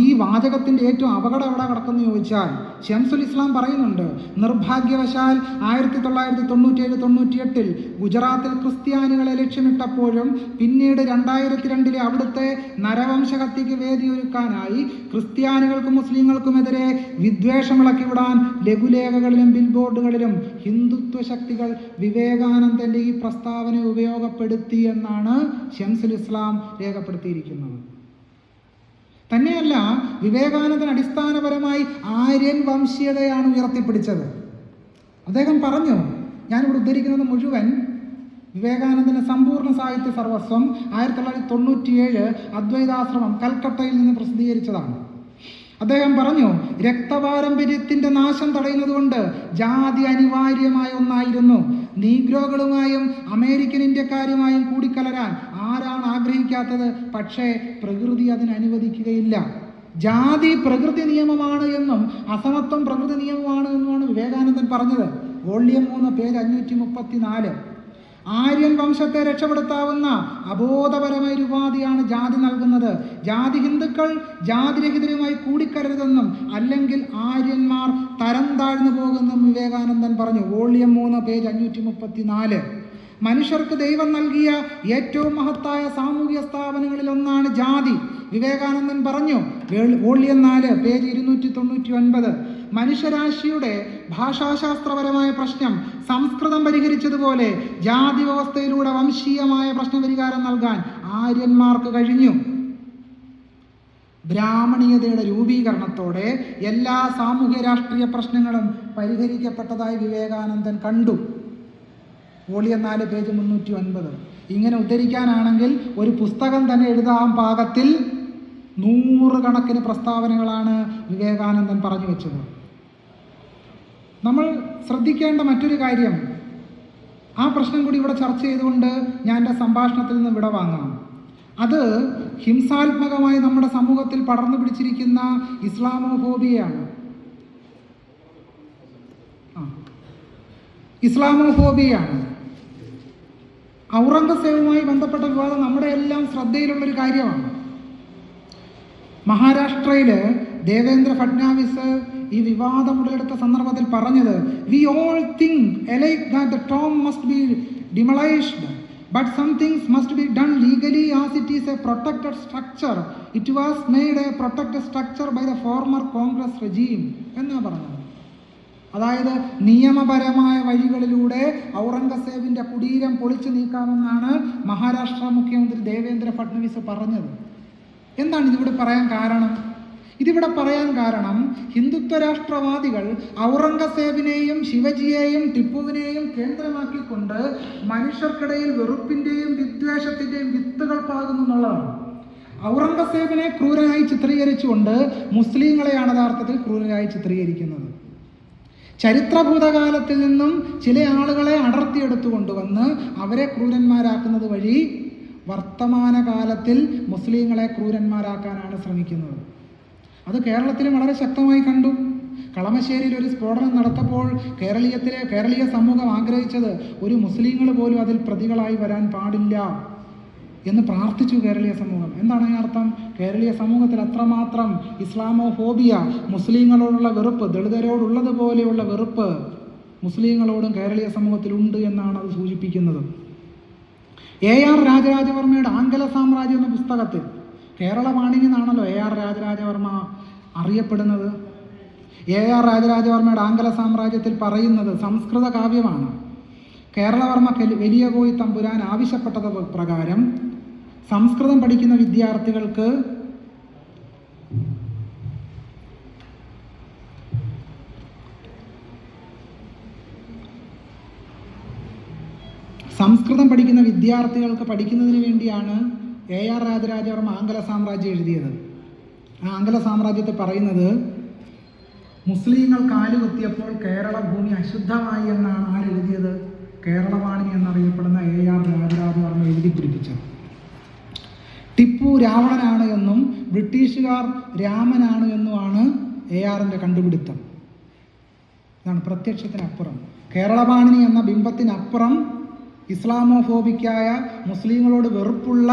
ഈ വാചകത്തിൻ്റെ ഏറ്റവും അപകടം എവിടെ കിടക്കുന്നു ചോദിച്ചാൽ, ഷംസുൽ ഇസ്ലാം പറയുന്നുണ്ട്, നിർഭാഗ്യവശാൽ 1997-98 ഗുജറാത്തിൽ ക്രിസ്ത്യാനികളെ ലക്ഷ്യമിട്ടപ്പോഴും പിന്നീട് 2002 അവിടുത്തെ നരവംശഹത്യയ്ക്ക് വേദിയൊരുക്കാനായി ക്രിസ്ത്യാനികൾക്കും മുസ്ലിങ്ങൾക്കുമെതിരെ വിദ്വേഷമിളക്കി വിടാൻ ലഘുലേഖകളിലും ബിൽബോർഡുകളിലും ഹിന്ദുത്വ ശക്തികൾ വിവേകാനന്ദൻ്റെ ഈ പ്രസ്താവന ഉപയോഗപ്പെടുത്തി എന്നാണ് ഷംസുൽ ഇസ്ലാം രേഖപ്പെടുത്തിയിരിക്കുന്നത്. തന്നെയല്ല, വിവേകാനന്ദൻ അടിസ്ഥാനപരമായി ആര്യൻ വംശീയതയാണ് ഉയർത്തിപ്പിടിച്ചത്. അദ്ദേഹം പറഞ്ഞു, ഞാനിവിടെ ഉദ്ധരിക്കുന്നത് മുഴുവൻ വിവേകാനന്ദൻ്റെ സമ്പൂർണ്ണ സാഹിത്യ സർവസ്വം 1997 അദ്വൈതാശ്രമം കൽക്കട്ടയിൽ നിന്ന് പ്രസിദ്ധീകരിച്ചതാണ്. അദ്ദേഹം പറഞ്ഞു, രക്തപാരമ്പര്യത്തിൻ്റെ നാശം തടയുന്നതുകൊണ്ട് ജാതി അനിവാര്യമായ ഒന്നായിരുന്നു. നീഗ്രോകളുമായും അമേരിക്കൻ ഇന്ത്യക്കാരുമായും കൂടിക്കലരാൻ ആരാണ് ആഗ്രഹിക്കാത്തത്? പക്ഷേ പ്രകൃതി അതിന് അനുവദിക്കുകയില്ല. ജാതി പ്രകൃതി നിയമമാണ് എന്നും അസമത്വം പ്രകൃതി നിയമമാണ് എന്നുമാണ് വിവേകാനന്ദൻ പറഞ്ഞത്. Volume 3 page 534. ആര്യൻ വംശത്തെ രക്ഷപ്പെടുത്താവുന്ന അബോധപരമായ ഒരു ഉപാധിയാണ് ജാതി നൽകുന്നത്. ജാതി ഹിന്ദുക്കൾ ജാതിരഹിതരുമായി കൂടിക്കരുതെന്നും അല്ലെങ്കിൽ ആര്യന്മാർ തരം താഴ്ന്നു പോകുമെന്നും വിവേകാനന്ദൻ പറഞ്ഞു. Volume 3 page 534. മനുഷ്യർക്ക് ദൈവം നൽകിയ ഏറ്റവും മഹത്തായ സാമൂഹിക സ്ഥാപനങ്ങളിൽ ഒന്നാണ് ജാതി. വിവേകാനന്ദൻ പറഞ്ഞു. Volume 4 page 299. മനുഷ്യരാശിയുടെ ഭാഷാശാസ്ത്രപരമായ പ്രശ്നം സംസ്കൃതം പരിഹരിച്ചതുപോലെ ജാതി വ്യവസ്ഥയിലൂടെ വംശീയമായ പ്രശ്നപരിഹാരം നൽകാൻ ആര്യന്മാർക്ക് കഴിഞ്ഞു. ബ്രാഹ്മണീയതയുടെ രൂപീകരണത്തോടെ എല്ലാ സാമൂഹ്യ രാഷ്ട്രീയ പ്രശ്നങ്ങളും പരിഹരിക്കപ്പെട്ടതായി വിവേകാനന്ദൻ കണ്ടു. Volume 4 page 309. ഇങ്ങനെ ഉദ്ധരിക്കാനാണെങ്കിൽ ഒരു പുസ്തകം തന്നെ എഴുതാൻ പാകത്തിൽ 100 കണക്കിന് പ്രസ്താവനകളാണ് വിവേകാനന്ദൻ പറഞ്ഞു വെച്ചത്. നമ്മൾ ശ്രദ്ധിക്കേണ്ട മറ്റൊരു കാര്യം, ആ പ്രശ്നം കൂടി ഇവിടെ ചർച്ച ചെയ്തുകൊണ്ട് ഞാൻ എൻ്റെ സംഭാഷണത്തിൽ നിന്ന് വിടവാങ്ങാം. അത് ഹിംസാത്മകമായി നമ്മുടെ സമൂഹത്തിൽ പടർന്നു പിടിച്ചിരിക്കുന്ന ഇസ്ലാമോഫോബിയയാണ്. ഔറംഗസേബുമായി ബന്ധപ്പെട്ട വിവാദം നമ്മുടെ എല്ലാം ശ്രദ്ധയിലുള്ളൊരു കാര്യമാണ്. മഹാരാഷ്ട്രയിൽ ദേവേന്ദ്ര ഫഡ്നാവിസ് ഈ വിവാദം ഉടലെടുത്ത സന്ദർഭത്തിൽ പറഞ്ഞത്, we all think alike that the term must be demolished, but some things must be done legally as it is a protected structure. It was made a protected structure by the former Congress regime എന്നാ പറഞ്ഞത്. അതായത് നിയമപരമായ വഴികളിലൂടെ ഔറംഗസേബിൻ്റെ കുടീരം പൊളിച്ചു നീക്കാമെന്നാണ് മഹാരാഷ്ട്ര മുഖ്യമന്ത്രി ദേവേന്ദ്ര ഫഡ്നവിസ് പറഞ്ഞത്. എന്താണ് ഇതിവിടെ പറയാൻ കാരണം? ഇതിവിടെ പറയാൻ കാരണം ഹിന്ദുത്വ രാഷ്ട്രവാദികൾ ഔറംഗസേബിനെയും ശിവജിയെയും ടിപ്പുവിനെയും കേന്ദ്രമാക്കിക്കൊണ്ട് മനുഷ്യർക്കിടയിൽ വെറുപ്പിൻ്റെയും വിദ്വേഷത്തിൻ്റെയും വിത്തുകൾ പാകുന്നു എന്നുള്ളതാണ്. ഔറംഗസേബിനെ ക്രൂരനായി ചിത്രീകരിച്ചുകൊണ്ട് മുസ്ലിങ്ങളെയാണ് യഥാർത്ഥത്തിൽ ക്രൂരനായി ചിത്രീകരിക്കുന്നത്. ചരിത്രഭൂതകാലത്തിൽ നിന്നും ചില ആളുകളെ അടർത്തിയെടുത്തു കൊണ്ടുവന്ന് അവരെ ക്രൂരന്മാരാക്കുന്നത് വഴി വർത്തമാനകാലത്തിൽ മുസ്ലിങ്ങളെ ക്രൂരന്മാരാക്കാനാണ് ശ്രമിക്കുന്നത്. അത് കേരളത്തിലും വളരെ ശക്തമായി കണ്ടു. കളമശ്ശേരിയിൽ ഒരു സ്ഫോടനം നടത്തപ്പോൾ കേരളീയ സമൂഹം ആഗ്രഹിച്ചത് ഒരു മുസ്ലിങ്ങൾ പോലും അതിൽ പ്രതികളായി വരാൻ പാടില്ല എന്ന് പ്രാർത്ഥിച്ചു കേരളീയ സമൂഹം. എന്താണ് അതിനർത്ഥം? കേരളീയ സമൂഹത്തിൽ അത്രമാത്രം ഇസ്ലാമോഫോബിയ, മുസ്ലിങ്ങളോടുള്ള വെറുപ്പ്, ദളിതരോടുള്ളതുപോലെയുള്ള വെറുപ്പ് മുസ്ലിങ്ങളോടും കേരളീയ സമൂഹത്തിലുണ്ട് എന്നാണ് അത് സൂചിപ്പിക്കുന്നത്. AR രാജരാജവർമ്മയുടെ ആംഗല സാമ്രാജ്യം എന്ന പുസ്തകത്തിൽ, കേരളവാണിനി എന്നാണല്ലോ AR രാജരാജവർമ്മ അറിയപ്പെടുന്നത്. AR രാജരാജവർമ്മയുടെ ആംഗല സാമ്രാജ്യത്തിൽ പറയുന്നത് സംസ്കൃത കാവ്യമാണ്. കേരളവർമ്മ വലിയ കോയി തമ്പുരാൻ ആവശ്യപ്പെട്ടത് പ്രകാരം സംസ്കൃതം പഠിക്കുന്ന വിദ്യാർത്ഥികൾക്ക് പഠിക്കുന്നതിന് വേണ്ടിയാണ് AR രാജരാജവർമ്മ ആംഗല സാമ്രാജ്യം എഴുതിയത്. ആ ആംഗല സാമ്രാജ്യത്തെ പറയുന്നത് മുസ്ലിങ്ങൾ കാലുകുത്തിയപ്പോൾ കേരള ഭൂമി അശുദ്ധമായി എന്നാണ് ആരെഴുതിയത്? കേരളവാണി എന്നറിയപ്പെടുന്ന AR രാജരാജവർമ്മ എഴുതി പിടിപ്പിച്ചത്. ടിപ്പു രാവണനാണ് എന്നും ബ്രിട്ടീഷുകാർ രാമനാണ് എന്നുമാണ് ARൻ്റെ കണ്ടുപിടുത്തം. ഇതാണ് പ്രത്യക്ഷത്തിനപ്പുറം. കേരളപാണിനി എന്ന ബിംബത്തിനപ്പുറം ഇസ്ലാമോഫോബിക്കായ മുസ്ലിങ്ങളോട് വെറുപ്പുള്ള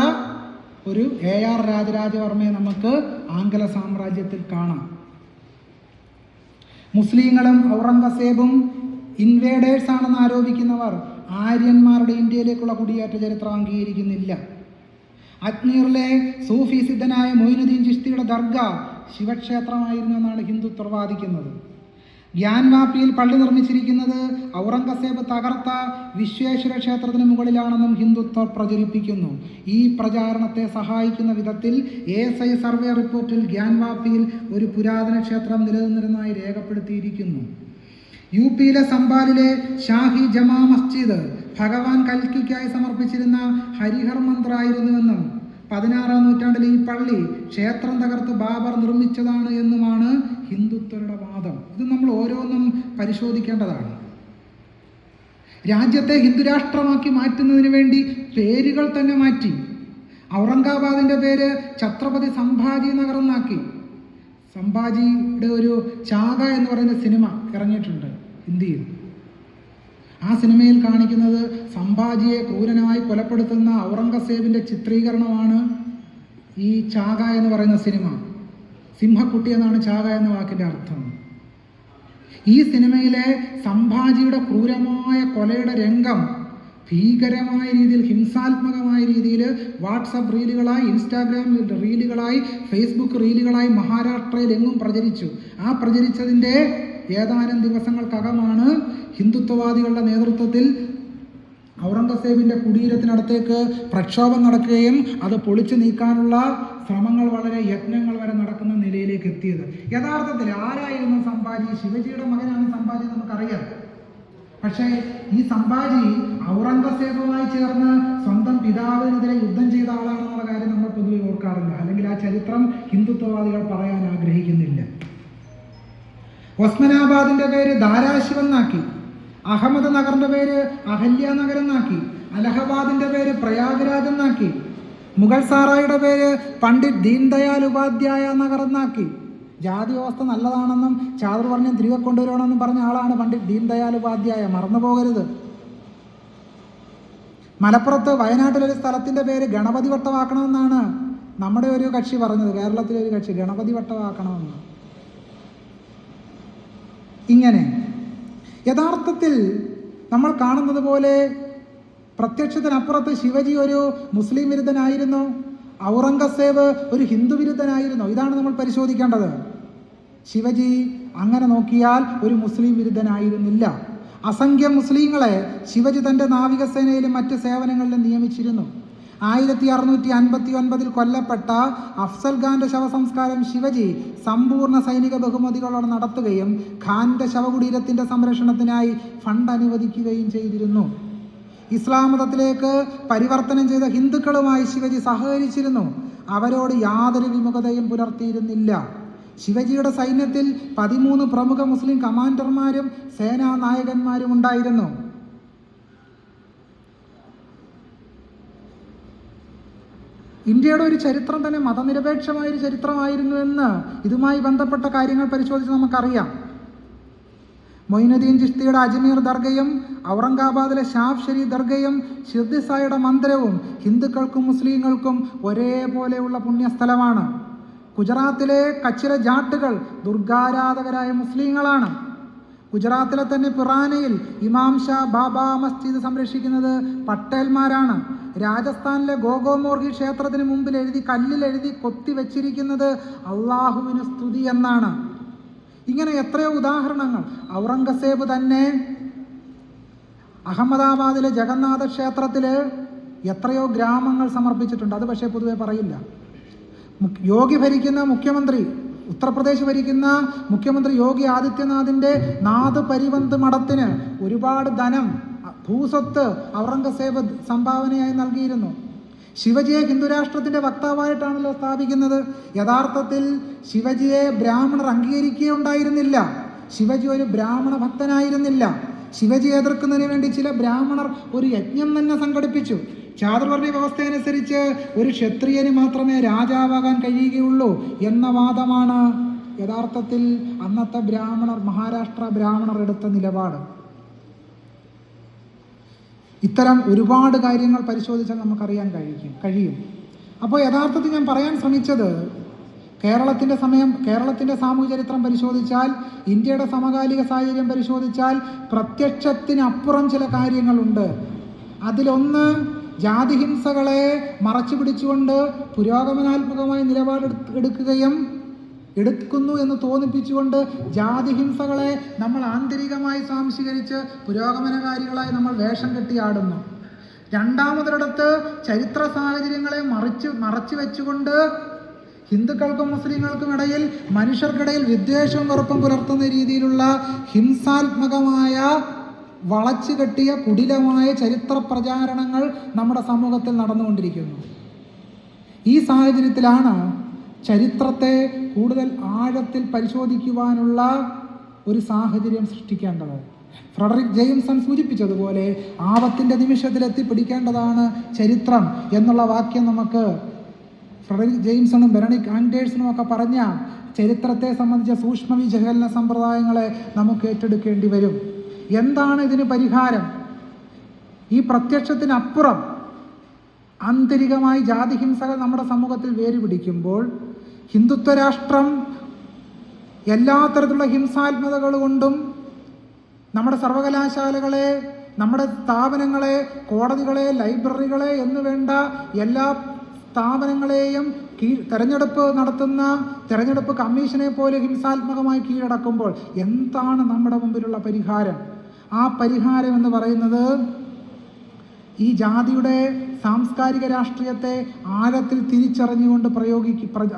ഒരു AR രാജരാജവർമ്മയെ നമുക്ക് ആംഗല സാമ്രാജ്യത്തിൽ കാണാം. മുസ്ലിങ്ങളും ഔറംഗസേബും ഇൻവേഡേഴ്സ് ആണെന്ന് ആരോപിക്കുന്നവർ ആര്യന്മാരുടെ ഇന്ത്യയിലേക്കുള്ള കുടിയേറ്റ ചരിത്രം അംഗീകരിക്കുന്നില്ല. അജ്മീറിലെ സൂഫി സിദ്ധനായ മൊയ്നുദ്ദീൻ ചിശ്തിയുടെ ദർഗ ശിവക്ഷേത്രമായിരുന്നു എന്നാണ് ഹിന്ദുത്വർ വാദിക്കുന്നത്. ഗ്യാൻവാപ്പിയിൽ പള്ളി നിർമ്മിച്ചിരിക്കുന്നത് ഔറംഗസേബ് തകർത്ത വിശ്വേശ്വര ക്ഷേത്രത്തിന് മുകളിലാണെന്നും ഹിന്ദുത്വർ പ്രചരിപ്പിക്കുന്നു. ഈ പ്രചാരണത്തെ സഹായിക്കുന്ന വിധത്തിൽ ASI സർവേ റിപ്പോർട്ടിൽ ഗ്യാൻവാപ്പിയിൽ ഒരു പുരാതന ക്ഷേത്രം നിലനിന്നിരുന്നതായി രേഖപ്പെടുത്തിയിരിക്കുന്നു. UP-യിലെ സംബാലിലെ ഷാഹി ജമാ മസ്ജിദ് ഭഗവാൻ കൽക്കിക്കായി സമർപ്പിച്ചിരുന്ന ഹരിഹർ മന്ത്രായിരുന്നുവെന്നും 16-ാം നൂറ്റാണ്ടിൽ ഈ പള്ളി ക്ഷേത്രം തകർത്ത് ബാബർ നിർമ്മിച്ചതാണ് എന്നുമാണ് ഹിന്ദുത്വരുടെ വാദം. ഇത് നമ്മൾ ഓരോന്നും പരിശോധിക്കേണ്ടതാണ്. രാജ്യത്തെ ഹിന്ദുരാഷ്ട്രമാക്കി മാറ്റുന്നതിന് വേണ്ടി പേരുകൾ തന്നെ മാറ്റി. ഔറംഗാബാദിൻ്റെ പേര് ഛത്രപതി സംഭാജി നഗർ എന്നാക്കി. സംഭാജിയുടെ ഒരു ചാക എന്ന് പറയുന്ന സിനിമ ഇറങ്ങിയിട്ടുണ്ട് ഹിന്ദിയിൽ. ആ സിനിമയിൽ കാണിക്കുന്നത് സംഭാജിയെ ക്രൂരനായി കൊലപ്പെടുത്തുന്ന ഔറംഗസേബിൻ്റെ ചിത്രീകരണമാണ് ഈ ചാക എന്ന് പറയുന്ന സിനിമ. സിംഹക്കുട്ടി എന്നാണ് ചാക എന്ന വാക്കിൻ്റെ അർത്ഥം. ഈ സിനിമയിലെ സംഭാജിയുടെ ക്രൂരമായ കൊലയുടെ രംഗം ഭീകരമായ രീതിയിൽ, ഹിംസാത്മകമായ രീതിയിൽ വാട്സപ്പ് റീലുകളായി, ഇൻസ്റ്റാഗ്രാം റീലുകളായി, ഫേസ്ബുക്ക് റീലുകളായി മഹാരാഷ്ട്രയിൽ എങ്ങും പ്രചരിച്ചു. ആ പ്രചരിച്ചതിൻ്റെ ഏതാനും ദിവസങ്ങൾക്കകമാണ് ഹിന്ദുത്വവാദികളുടെ നേതൃത്വത്തിൽ ഔറംഗസേബിൻ്റെ കുടീരത്തിനടുത്തേക്ക് പ്രക്ഷോഭം നടക്കുകയും അത് പൊളിച്ചു നീക്കാനുള്ള ശ്രമങ്ങൾ, വളരെ യത്നങ്ങൾ വരെ നടക്കുന്ന നിലയിലേക്ക് എത്തിയത്. യഥാർത്ഥത്തിൽ ആരായിരുന്നു സംഭാജി? ശിവജിയുടെ മകനാണ് സംഭാജി, നമുക്കറിയാം. പക്ഷേ ഈ സംഭാജി ഔറംഗസേബുമായി ചേർന്ന് സ്വന്തം പിതാവിനെതിരെ യുദ്ധം ചെയ്ത ആളാണെന്നുള്ള കാര്യം നമ്മൾ പൊതുവെ ഓർക്കാറില്ല, അല്ലെങ്കിൽ ആ ചരിത്രം ഹിന്ദുത്വവാദികൾ പറയാൻ ആഗ്രഹിക്കുന്നില്ല. ഒസ്മനാബാദിൻ്റെ പേര് ധാരാശിവ് എന്നാക്കി. അഹമ്മദ് നഗറിൻ്റെ പേര് അഹല്യ നഗർ എന്നാക്കി. അലഹബാദിൻ്റെ പേര് പ്രയാഗ്രാജ് എന്നാക്കി. മുഗൾ സാറായിയുടെ പേര് പണ്ഡിറ്റ് ദീൻദയാൽ ഉപാധ്യായ നഗർ എന്നാക്കി. ജാതി വ്യവസ്ഥ നല്ലതാണെന്നും ചാതുർവർണ്ണ്യം തിരികെ കൊണ്ടുവരണമെന്നും പറഞ്ഞ ആളാണ് പണ്ഡിറ്റ് ദീൻദയാൽ ഉപാധ്യായ, മറന്നു പോകരുത്. മലപ്പുറത്ത് വയനാട്ടിലൊരു സ്ഥലത്തിൻ്റെ പേര് ഗണപതി വട്ടമാക്കണമെന്നാണ് നമ്മുടെ ഒരു കക്ഷി പറഞ്ഞത്. കേരളത്തിലെ ഒരു കക്ഷി ഗണപതി വട്ടമാക്കണമെന്ന്. ഇങ്ങനെ യഥാർത്ഥത്തിൽ നമ്മൾ കാണുന്നത് പോലെ പ്രത്യക്ഷത്തിനപ്പുറത്ത് ശിവജി ഒരു മുസ്ലിം വിരുദ്ധനായിരുന്നു, ഔറംഗസേബ് ഒരു ഹിന്ദു വിരുദ്ധനായിരുന്നു. ഇതാണ് നമ്മൾ പരിശോധിക്കേണ്ടത്. ശിവജി അങ്ങനെ നോക്കിയാൽ ഒരു മുസ്ലിം വിരുദ്ധനായിരുന്നില്ല. അസംഖ്യം മുസ്ലിങ്ങളെ ശിവജി തൻ്റെ നാവികസേനയിലും മറ്റ് സേവനങ്ങളിലും നിയമിച്ചിരുന്നു. 1659 കൊല്ലപ്പെട്ട അഫ്സൽ ഖാന്റെ ശവസംസ്കാരം ശിവജി സമ്പൂർണ്ണ സൈനിക ബഹുമതികളോടെ നടത്തുകയും ഖാന്റെ ശവകുടീരത്തിൻ്റെ സംരക്ഷണത്തിനായി ഫണ്ട് അനുവദിക്കുകയും ചെയ്തിരുന്നു. ഇസ്ലാം മതത്തിലേക്ക് പരിവർത്തനം ചെയ്ത ഹിന്ദുക്കളുമായി ശിവജി സഹകരിച്ചിരുന്നു. അവരോട് യാതൊരു വിമുഖതയും പുലർത്തിയിരുന്നില്ല. ശിവജിയുടെ സൈന്യത്തിൽ 13 പ്രമുഖ മുസ്ലിം കമാൻഡർമാരും സേനാ നായകന്മാരും ഉണ്ടായിരുന്നു. ഇന്ത്യയുടെ ഒരു ചരിത്രം തന്നെ മതനിരപേക്ഷമായൊരു ചരിത്രമായിരുന്നു എന്ന് ഇതുമായി ബന്ധപ്പെട്ട കാര്യങ്ങൾ പരിശോധിച്ച് നമുക്കറിയാം. മൊയ്നുദ്ദീൻ ചിശ്തിയുടെ അജ്മീർ ദർഗയും ഔറംഗാബാദിലെ ഷാഫ് ഷെരീഫ് ദർഗയും ഷിർദി സായിയുടെ മന്ദിരവും ഹിന്ദുക്കൾക്കും മുസ്ലിങ്ങൾക്കും ഒരേപോലെയുള്ള പുണ്യസ്ഥലമാണ്. ഗുജറാത്തിലെ കച്ചിലെ ജാട്ടുകൾ ദുർഗാരാധകരായ മുസ്ലിങ്ങളാണ്. ഗുജറാത്തിലെ തന്നെ പിറാനയിൽ ഇമാം ഷാ ബാബ മസ്ജിദ് സംരക്ഷിക്കുന്നത് പട്ടേൽമാരാണ്. രാജസ്ഥാനിലെ ഗോഗോമോർഹി ക്ഷേത്രത്തിന് മുമ്പിൽ കല്ലിൽ എഴുതി കൊത്തിവെച്ചിരിക്കുന്നത് അള്ളാഹുവിന് സ്തുതി എന്നാണ്. ഇങ്ങനെ എത്രയോ ഉദാഹരണങ്ങൾ. ഔറംഗസേബ് തന്നെ അഹമ്മദാബാദിലെ ജഗന്നാഥ ക്ഷേത്രത്തിൽ എത്രയോ ഗ്രാമങ്ങൾ സമർപ്പിച്ചിട്ടുണ്ട്. അത് പക്ഷേ പൊതുവെ പറയില്ല. യോഗി ഭരിക്കുന്ന മുഖ്യമന്ത്രി, ഉത്തർപ്രദേശ് ഭരിക്കുന്ന മുഖ്യമന്ത്രി യോഗി ആദിത്യനാഥിൻ്റെ നാഥ് പരിവന്ത് മഠത്തിന് ഒരുപാട് ധനം, ഭൂസ്വത്ത് ഔറംഗസേബ് സംഭാവനയായി നൽകിയിരുന്നു. ശിവജിയെ ഹിന്ദുരാഷ്ട്രത്തിൻ്റെ വക്താവായിട്ടാണല്ലോ സ്ഥാപിക്കുന്നത്. യഥാർത്ഥത്തിൽ ശിവജിയെ ബ്രാഹ്മണർ അംഗീകരിക്കുകയുണ്ടായിരുന്നില്ല. ശിവജി ഒരു ബ്രാഹ്മണ ഭക്തനായിരുന്നില്ല. ശിവജി എതിർക്കുന്നതിന് വേണ്ടി ചില ബ്രാഹ്മണർ ഒരു യജ്ഞം തന്നെ സംഘടിപ്പിച്ചു. ചാതുർവർണ്ണ വ്യവസ്ഥയനുസരിച്ച് ഒരു ക്ഷത്രിയന് മാത്രമേ രാജാവാകാൻ കഴിയുകയുള്ളൂ എന്ന വാദമാണ് യഥാർത്ഥത്തിൽ അന്നത്തെ ബ്രാഹ്മണർ, മഹാരാഷ്ട്ര ബ്രാഹ്മണർ എടുത്ത നിലപാട്. ഇത്തരം ഒരുപാട് കാര്യങ്ങൾ പരിശോധിച്ചാൽ നമുക്കറിയാൻ കഴിയും. അപ്പോൾ യഥാർത്ഥത്തിൽ ഞാൻ പറയാൻ ശ്രമിച്ചത്, കേരളത്തിൻ്റെ സാമൂഹ്യ ചരിത്രം പരിശോധിച്ചാൽ, ഇന്ത്യയുടെ സമകാലിക സാഹചര്യം പരിശോധിച്ചാൽ പ്രത്യക്ഷത്തിനപ്പുറം ചില കാര്യങ്ങളുണ്ട്. അതിലൊന്ന്, ജാതിഹിംസകളെ മറച്ചു പിടിച്ചുകൊണ്ട് പുരോഗമനാത്മകമായ എടുക്കുന്നു എന്ന് തോന്നിപ്പിച്ചുകൊണ്ട് ജാതിഹിംസകളെ നമ്മൾ ആന്തരികമായി സ്വാംശീകരിച്ച് പുരോഗമനകാരികളായി നമ്മൾ വേഷം കെട്ടിയാടുന്നു. രണ്ടാമതൊരിടത്ത് ചരിത്ര സാഹചര്യങ്ങളെ മറച്ചു വെച്ചുകൊണ്ട് ഹിന്ദുക്കൾക്കും മുസ്ലിങ്ങൾക്കും ഇടയിൽ, മനുഷ്യർക്കിടയിൽ വിദ്വേഷവും വെറുപ്പും പുലർത്തുന്ന രീതിയിലുള്ള ഹിംസാത്മകമായ വളച്ചു കെട്ടിയ കുടിലമായ ചരിത്ര പ്രചാരണങ്ങൾ നമ്മുടെ സമൂഹത്തിൽ നടന്നുകൊണ്ടിരിക്കുന്നു. ഈ സാഹചര്യത്തിലാണ് ചരിത്രത്തെ കൂടുതൽ ആഴത്തിൽ പരിശോധിക്കുവാനുള്ള ഒരു സാഹചര്യം സൃഷ്ടിക്കേണ്ടത്. ഫ്രെഡറിക് ജെയിംസൺ സൂചിപ്പിച്ചതുപോലെ ആപത്തിൻ്റെ നിമിഷത്തിൽ എത്തിപ്പിടിക്കേണ്ടതാണ് ചരിത്രം എന്നുള്ള വാക്യം നമുക്ക് ഫ്രെഡറിക് ജെയിംസണും ബെനഡിക്ട് ആൻഡേഴ്സണും ഒക്കെ പറഞ്ഞ ചരിത്രത്തെ സംബന്ധിച്ച സൂക്ഷ്മ വിശകലന സമ്പ്രദായങ്ങളെ നമുക്ക് ഏറ്റെടുക്കേണ്ടി വരും. എന്താണ് ഇതിന് പരിഹാരം? ഈ പ്രത്യക്ഷത്തിനപ്പുറം ആന്തരികമായി ജാതിഹിംസകൾ നമ്മുടെ സമൂഹത്തിൽ വേരുപിടിക്കുമ്പോൾ ഹിന്ദുത്വ രാഷ്ട്രം എല്ലാ തരത്തിലുള്ള ഹിംസാത്മകതകൾ കൊണ്ടും നമ്മുടെ സർവകലാശാലകളെ, നമ്മുടെ സ്ഥാപനങ്ങളെ, കോടതികളെ, ലൈബ്രറികളെ എന്ന് വേണ്ട എല്ലാ സ്ഥാപനങ്ങളെയും തെരഞ്ഞെടുപ്പ് കമ്മീഷനെ പോലെ ഹിംസാത്മകമായി കീഴടക്കുമ്പോൾ എന്താണ് നമ്മുടെ മുമ്പിലുള്ള പരിഹാരം? ആ പരിഹാരം എന്ന് പറയുന്നത് ഈ ജാതിയുടെ സാംസ്കാരിക രാഷ്ട്രീയത്തെ ആഴത്തിൽ തിരിച്ചറിഞ്ഞുകൊണ്ട്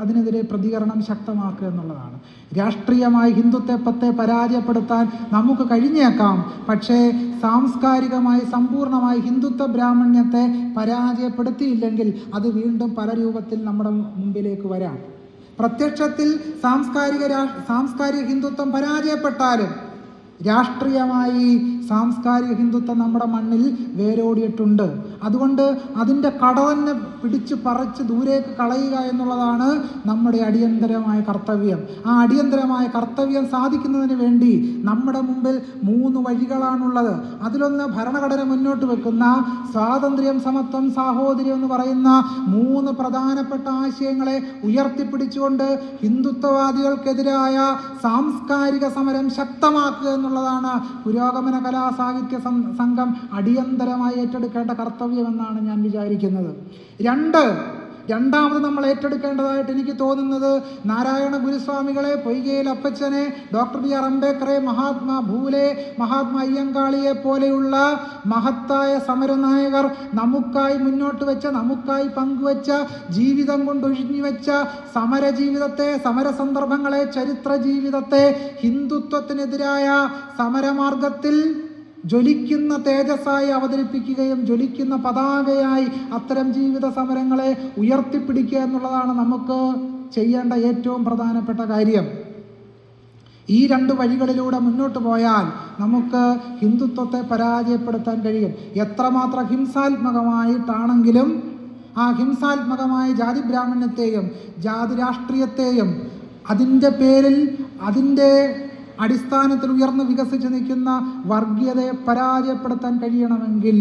അതിനെതിരെ പ്രതികരണം ശക്തമാക്കുക എന്നുള്ളതാണ്. രാഷ്ട്രീയമായി ഹിന്ദുത്വത്തെ പരാജയപ്പെടുത്താൻ നമുക്ക് കഴിഞ്ഞേക്കാം, പക്ഷേ സാംസ്കാരികമായി സമ്പൂർണമായി ഹിന്ദുത്വ ബ്രാഹ്മണ്യത്തെ പരാജയപ്പെടുത്തിയില്ലെങ്കിൽ അത് വീണ്ടും പല രൂപത്തിൽ നമ്മുടെ മുമ്പിലേക്ക് വരാം. പ്രത്യക്ഷത്തിൽ സാംസ്കാരിക ഹിന്ദുത്വം പരാജയപ്പെട്ടാലും രാഷ്ട്രീയമായി സാംസ്കാരിക ഹിന്ദുത്വം നമ്മുടെ മണ്ണിൽ വേരോടിയിട്ടുണ്ട്. അതുകൊണ്ട് അതിൻ്റെ കട തന്നെ പിടിച്ചു പറിച്ച് ദൂരേക്ക് കളയുക എന്നുള്ളതാണ് നമ്മുടെ അടിയന്തരമായ കർത്തവ്യം. ആ അടിയന്തരമായ കർത്തവ്യം സാധിക്കുന്നതിന് വേണ്ടി നമ്മുടെ മുമ്പിൽ 3 വഴികളാണുള്ളത്. അതിലൊന്ന്, ഭരണഘടന മുന്നോട്ട് വെക്കുന്ന സ്വാതന്ത്ര്യം, സമത്വം, സാഹോദര്യം എന്ന് പറയുന്ന 3 പ്രധാനപ്പെട്ട ആശയങ്ങളെ ഉയർത്തിപ്പിടിച്ചുകൊണ്ട് ഹിന്ദുത്വവാദികൾക്കെതിരായ സാംസ്കാരിക സമരം ശക്തമാക്കുക എന്നുള്ളതാണ് പുരോഗമന കലാസാഹിത്യ സംഘം അടിയന്തരമായി ഏറ്റെടുക്കേണ്ട കർത്തവ്യമെന്നാണ് ഞാൻ വിചാരിക്കുന്നത്. രണ്ടാമത് നമ്മൾ ഏറ്റെടുക്കേണ്ടതായിട്ട് എനിക്ക് തോന്നുന്നത്, നാരായണ ഗുരുസ്വാമികളെ, പൊയ്കയിൽ അപ്പച്ചനെ, ഡോക്ടർ ബി ആർ അംബേദ്കറെ, മഹാത്മാ ഭൂലെ, മഹാത്മാ അയ്യങ്കാളിയെ പോലെയുള്ള മഹത്തായ സമരനായകർ നമുക്കായി മുന്നോട്ട് വെച്ച, നമുക്കായി പങ്കുവെച്ച, ജീവിതം കൊണ്ടൊഴിഞ്ഞു വെച്ച സമരജീവിതത്തെ, സമരസന്ദർഭങ്ങളെ, ചരിത്ര ജീവിതത്തെ ഹിന്ദുത്വത്തിനെതിരായ സമരമാർഗത്തിൽ ജ്വലിക്കുന്ന തേജസ്സായി അവതരിപ്പിക്കുകയും ജ്വലിക്കുന്ന പതാകയായി അത്തരം ജീവിത സമരങ്ങളെ ഉയർത്തിപ്പിടിക്കുക എന്നുള്ളതാണ് നമുക്ക് ചെയ്യേണ്ട ഏറ്റവും പ്രധാനപ്പെട്ട കാര്യം. ഈ 2 വഴികളിലൂടെ മുന്നോട്ട് പോയാൽ നമുക്ക് ഹിന്ദുത്വത്തെ പരാജയപ്പെടുത്താൻ കഴിയും. എത്രമാത്രം ഹിംസാത്മകമായിട്ടാണെങ്കിലും ആ ഹിംസാത്മകമായ ജാതി ബ്രാഹ്മണ്യത്തെയും ജാതി രാഷ്ട്രീയത്തെയും അതിൻ്റെ പേരിൽ, അതിൻ്റെ അടിസ്ഥാനത്തിൽ ഉയർന്നു വികസിച്ച് നിൽക്കുന്ന വർഗീയതയെ പരാജയപ്പെടുത്താൻ കഴിയണമെങ്കിൽ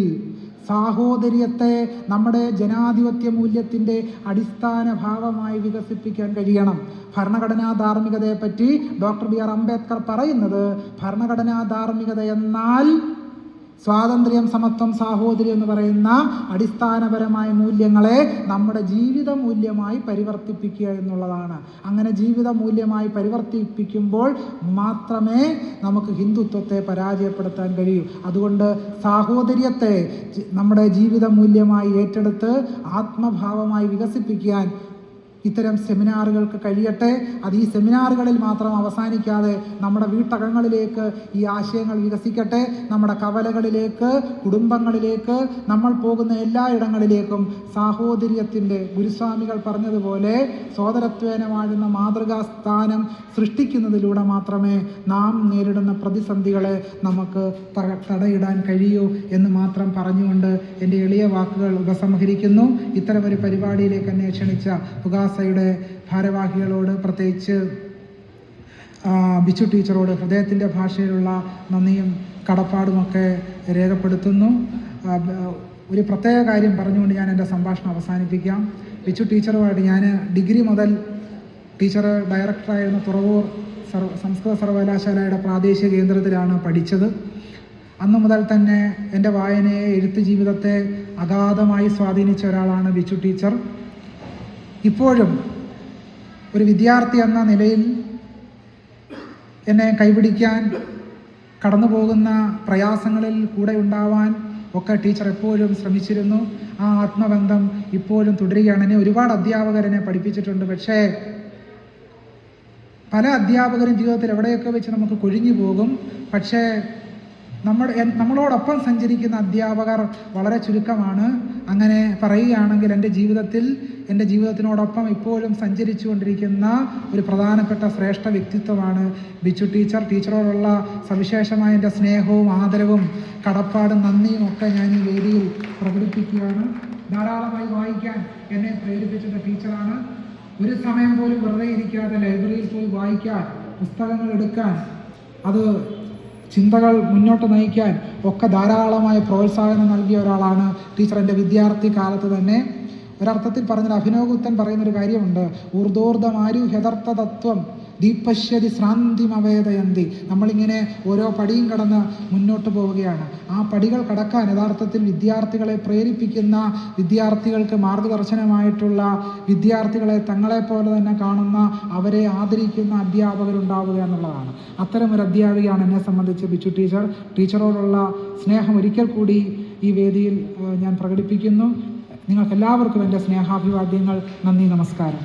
സാഹോദര്യത്തെ നമ്മുടെ ജനാധിപത്യ മൂല്യത്തിൻ്റെ അടിസ്ഥാന ഭാവമായി വികസിപ്പിക്കാൻ കഴിയണം. ഭരണഘടനാ ധാർമ്മികതയെപ്പറ്റി ഡോക്ടർ ബി ആർ അംബേദ്കർ പറയുന്നത്, ഭരണഘടനാ ധാർമ്മികത എന്നാൽ സ്വാതന്ത്ര്യം, സമത്വം, സാഹോദര്യം എന്ന് പറയുന്ന അടിസ്ഥാനപരമായ മൂല്യങ്ങളെ നമ്മുടെ ജീവിത മൂല്യമായി പരിവർത്തിപ്പിക്കുക എന്നുള്ളതാണ്. അങ്ങനെ ജീവിത മൂല്യമായി പരിവർത്തിപ്പിക്കുമ്പോൾ മാത്രമേ നമുക്ക് ഹിന്ദുത്വത്തെ പരാജയപ്പെടുത്താൻ കഴിയൂ. അതുകൊണ്ട് സാഹോദര്യത്തെ നമ്മുടെ ജീവിത മൂല്യമായി ഏറ്റെടുത്ത് ആത്മഭാവമായി വികസിപ്പിക്കാൻ ഇത്തരം സെമിനാറുകൾക്ക് കഴിയട്ടെ. അത് ഈ സെമിനാറുകളിൽ മാത്രം അവസാനിക്കാതെ നമ്മുടെ വീട്ടകങ്ങളിലേക്ക് ഈ ആശയങ്ങൾ വികസിക്കട്ടെ. നമ്മുടെ കവലകളിലേക്ക്, കുടുംബങ്ങളിലേക്ക്, നമ്മൾ പോകുന്ന എല്ലായിടങ്ങളിലേക്കും സാഹോദര്യത്തിൻ്റെ, ഗുരുസ്വാമികൾ പറഞ്ഞതുപോലെ സോദരത്വേന വാഴുന്ന മാതൃകാസ്ഥാനം സൃഷ്ടിക്കുന്നതിലൂടെ മാത്രമേ നാം നേരിടുന്ന പ്രതിസന്ധികളെ നമുക്ക് തടയിടാൻ കഴിയൂ എന്ന് മാത്രം പറഞ്ഞുകൊണ്ട് എൻ്റെ എളിയ വാക്കുകൾ ഉപസംഹരിക്കുന്നു. ഇത്തരമൊരു പരിപാടിയിലേക്ക് എന്നെ ക്ഷണിച്ച പുകാസയുടെ ഭാരവാഹികളോട്, പ്രത്യേകിച്ച് ബിച്ചു ടീച്ചറോട് ഹൃദയത്തിൻ്റെ ഭാഷയിലുള്ള നന്ദിയും കടപ്പാടുമൊക്കെ രേഖപ്പെടുത്തുന്നു. ഒരു പ്രത്യേക കാര്യം പറഞ്ഞുകൊണ്ട് ഞാൻ എൻ്റെ സംഭാഷണം അവസാനിപ്പിക്കാം. ബിച്ചു ടീച്ചറുമായിട്ട് ഞാൻ ഡിഗ്രി മുതൽ ടീച്ചർ ഡയറക്ടറായിരുന്ന തുറവൂർ സംസ്കൃത സർവകലാശാലയുടെ പ്രാദേശിക കേന്ദ്രത്തിലാണ് പഠിച്ചത്. അന്നു മുതൽ തന്നെ എൻ്റെ വായനയെ, എഴുത്ത് ജീവിതത്തെ അഗാധമായി സ്വാധീനിച്ച ഒരാളാണ് ബിച്ചു ടീച്ചർ. ഇപ്പോഴും ഒരു വിദ്യാർത്ഥി എന്ന നിലയിൽ എന്നെ കൈപിടിക്കാൻ, കടന്നു പോകുന്ന പ്രയാസങ്ങളിൽ കൂടെ ഉണ്ടാവാൻ ഒക്കെ ടീച്ചർ എപ്പോഴും ശ്രമിച്ചിരുന്നു. ആ ആത്മബന്ധം ഇപ്പോഴും തുടരുകയാണ്. എന്നെ ഒരുപാട് അധ്യാപകരെന്നെ പഠിപ്പിച്ചിട്ടുണ്ട്. പക്ഷേ പല അധ്യാപകരും ജീവിതത്തിൽ എവിടെയൊക്കെ വെച്ച് നമുക്ക് കൊഴിഞ്ഞു പോകും. പക്ഷേ നമ്മളോടൊപ്പം സഞ്ചരിക്കുന്ന അധ്യാപകർ വളരെ ചുരുക്കമാണ്. അങ്ങനെ പറയുകയാണെങ്കിൽ എൻ്റെ ജീവിതത്തിനോടൊപ്പം ഇപ്പോഴും സഞ്ചരിച്ചു കൊണ്ടിരിക്കുന്ന ഒരു പ്രധാനപ്പെട്ട ശ്രേഷ്ഠ വ്യക്തിത്വമാണ് ബിച്ചു ടീച്ചർ. ടീച്ചറോടുള്ള സവിശേഷമായ എൻ്റെ സ്നേഹവും ആദരവും കടപ്പാടും നന്ദിയും ഒക്കെ ഞാൻ ഈ വേദിയിൽ പ്രകടിപ്പിക്കുകയാണ്. ധാരാളമായി വായിക്കാൻ എന്നെ പ്രേരിപ്പിച്ചിട്ട ടീച്ചറാണ്. ഒരു സമയം പോലും വെറുതെ ഇരിക്കാതെ ലൈബ്രറിയിൽ പോയി വായിക്കാൻ, പുസ്തകങ്ങൾ എടുക്കാൻ, അത് ചിന്തകൾ മുന്നോട്ട് നയിക്കാൻ ഒക്കെ ധാരാളമായ പ്രോത്സാഹനം നൽകിയ ഒരാളാണ് ടീച്ചർ. എൻ്റെ വിദ്യാർത്ഥി കാലത്ത് തന്നെ ഒരർത്ഥത്തിൽ പറഞ്ഞാൽ അഭിനവഗുപ്തൻ പറയുന്നൊരു കാര്യമുണ്ട്, ഊർധ്വോർദ്ധമാരു ഹ്യദർത്ഥ തത്വം ദീപശ്യതി ശ്രാന്തിമവേദയന്തി. നമ്മളിങ്ങനെ ഓരോ പടിയും കടന്ന് മുന്നോട്ട് പോവുകയാണ്. ആ പടികൾ കടക്കാൻ യഥാർത്ഥത്തിൽ വിദ്യാർത്ഥികളെ പ്രേരിപ്പിക്കുന്ന, വിദ്യാർത്ഥികൾക്ക് മാർഗദർശനമായിട്ടുള്ള, വിദ്യാർത്ഥികളെ തങ്ങളെപ്പോലെ തന്നെ കാണുന്ന, അവരെ ആദരിക്കുന്ന അധ്യാപകരുണ്ടാവുക എന്നുള്ളതാണ്. അത്തരമൊരു അധ്യാപികയാണ് എന്നെ സംബന്ധിച്ച് ബിച്ചു ടീച്ചർ. ടീച്ചറോടുള്ള സ്നേഹം ഒരിക്കൽ കൂടി ഈ വേദിയിൽ ഞാൻ പ്രകടിപ്പിക്കുന്നു. നിങ്ങൾക്കെല്ലാവർക്കും എൻ്റെ സ്നേഹാഭിവാദ്യങ്ങൾ. നന്ദി, നമസ്കാരം.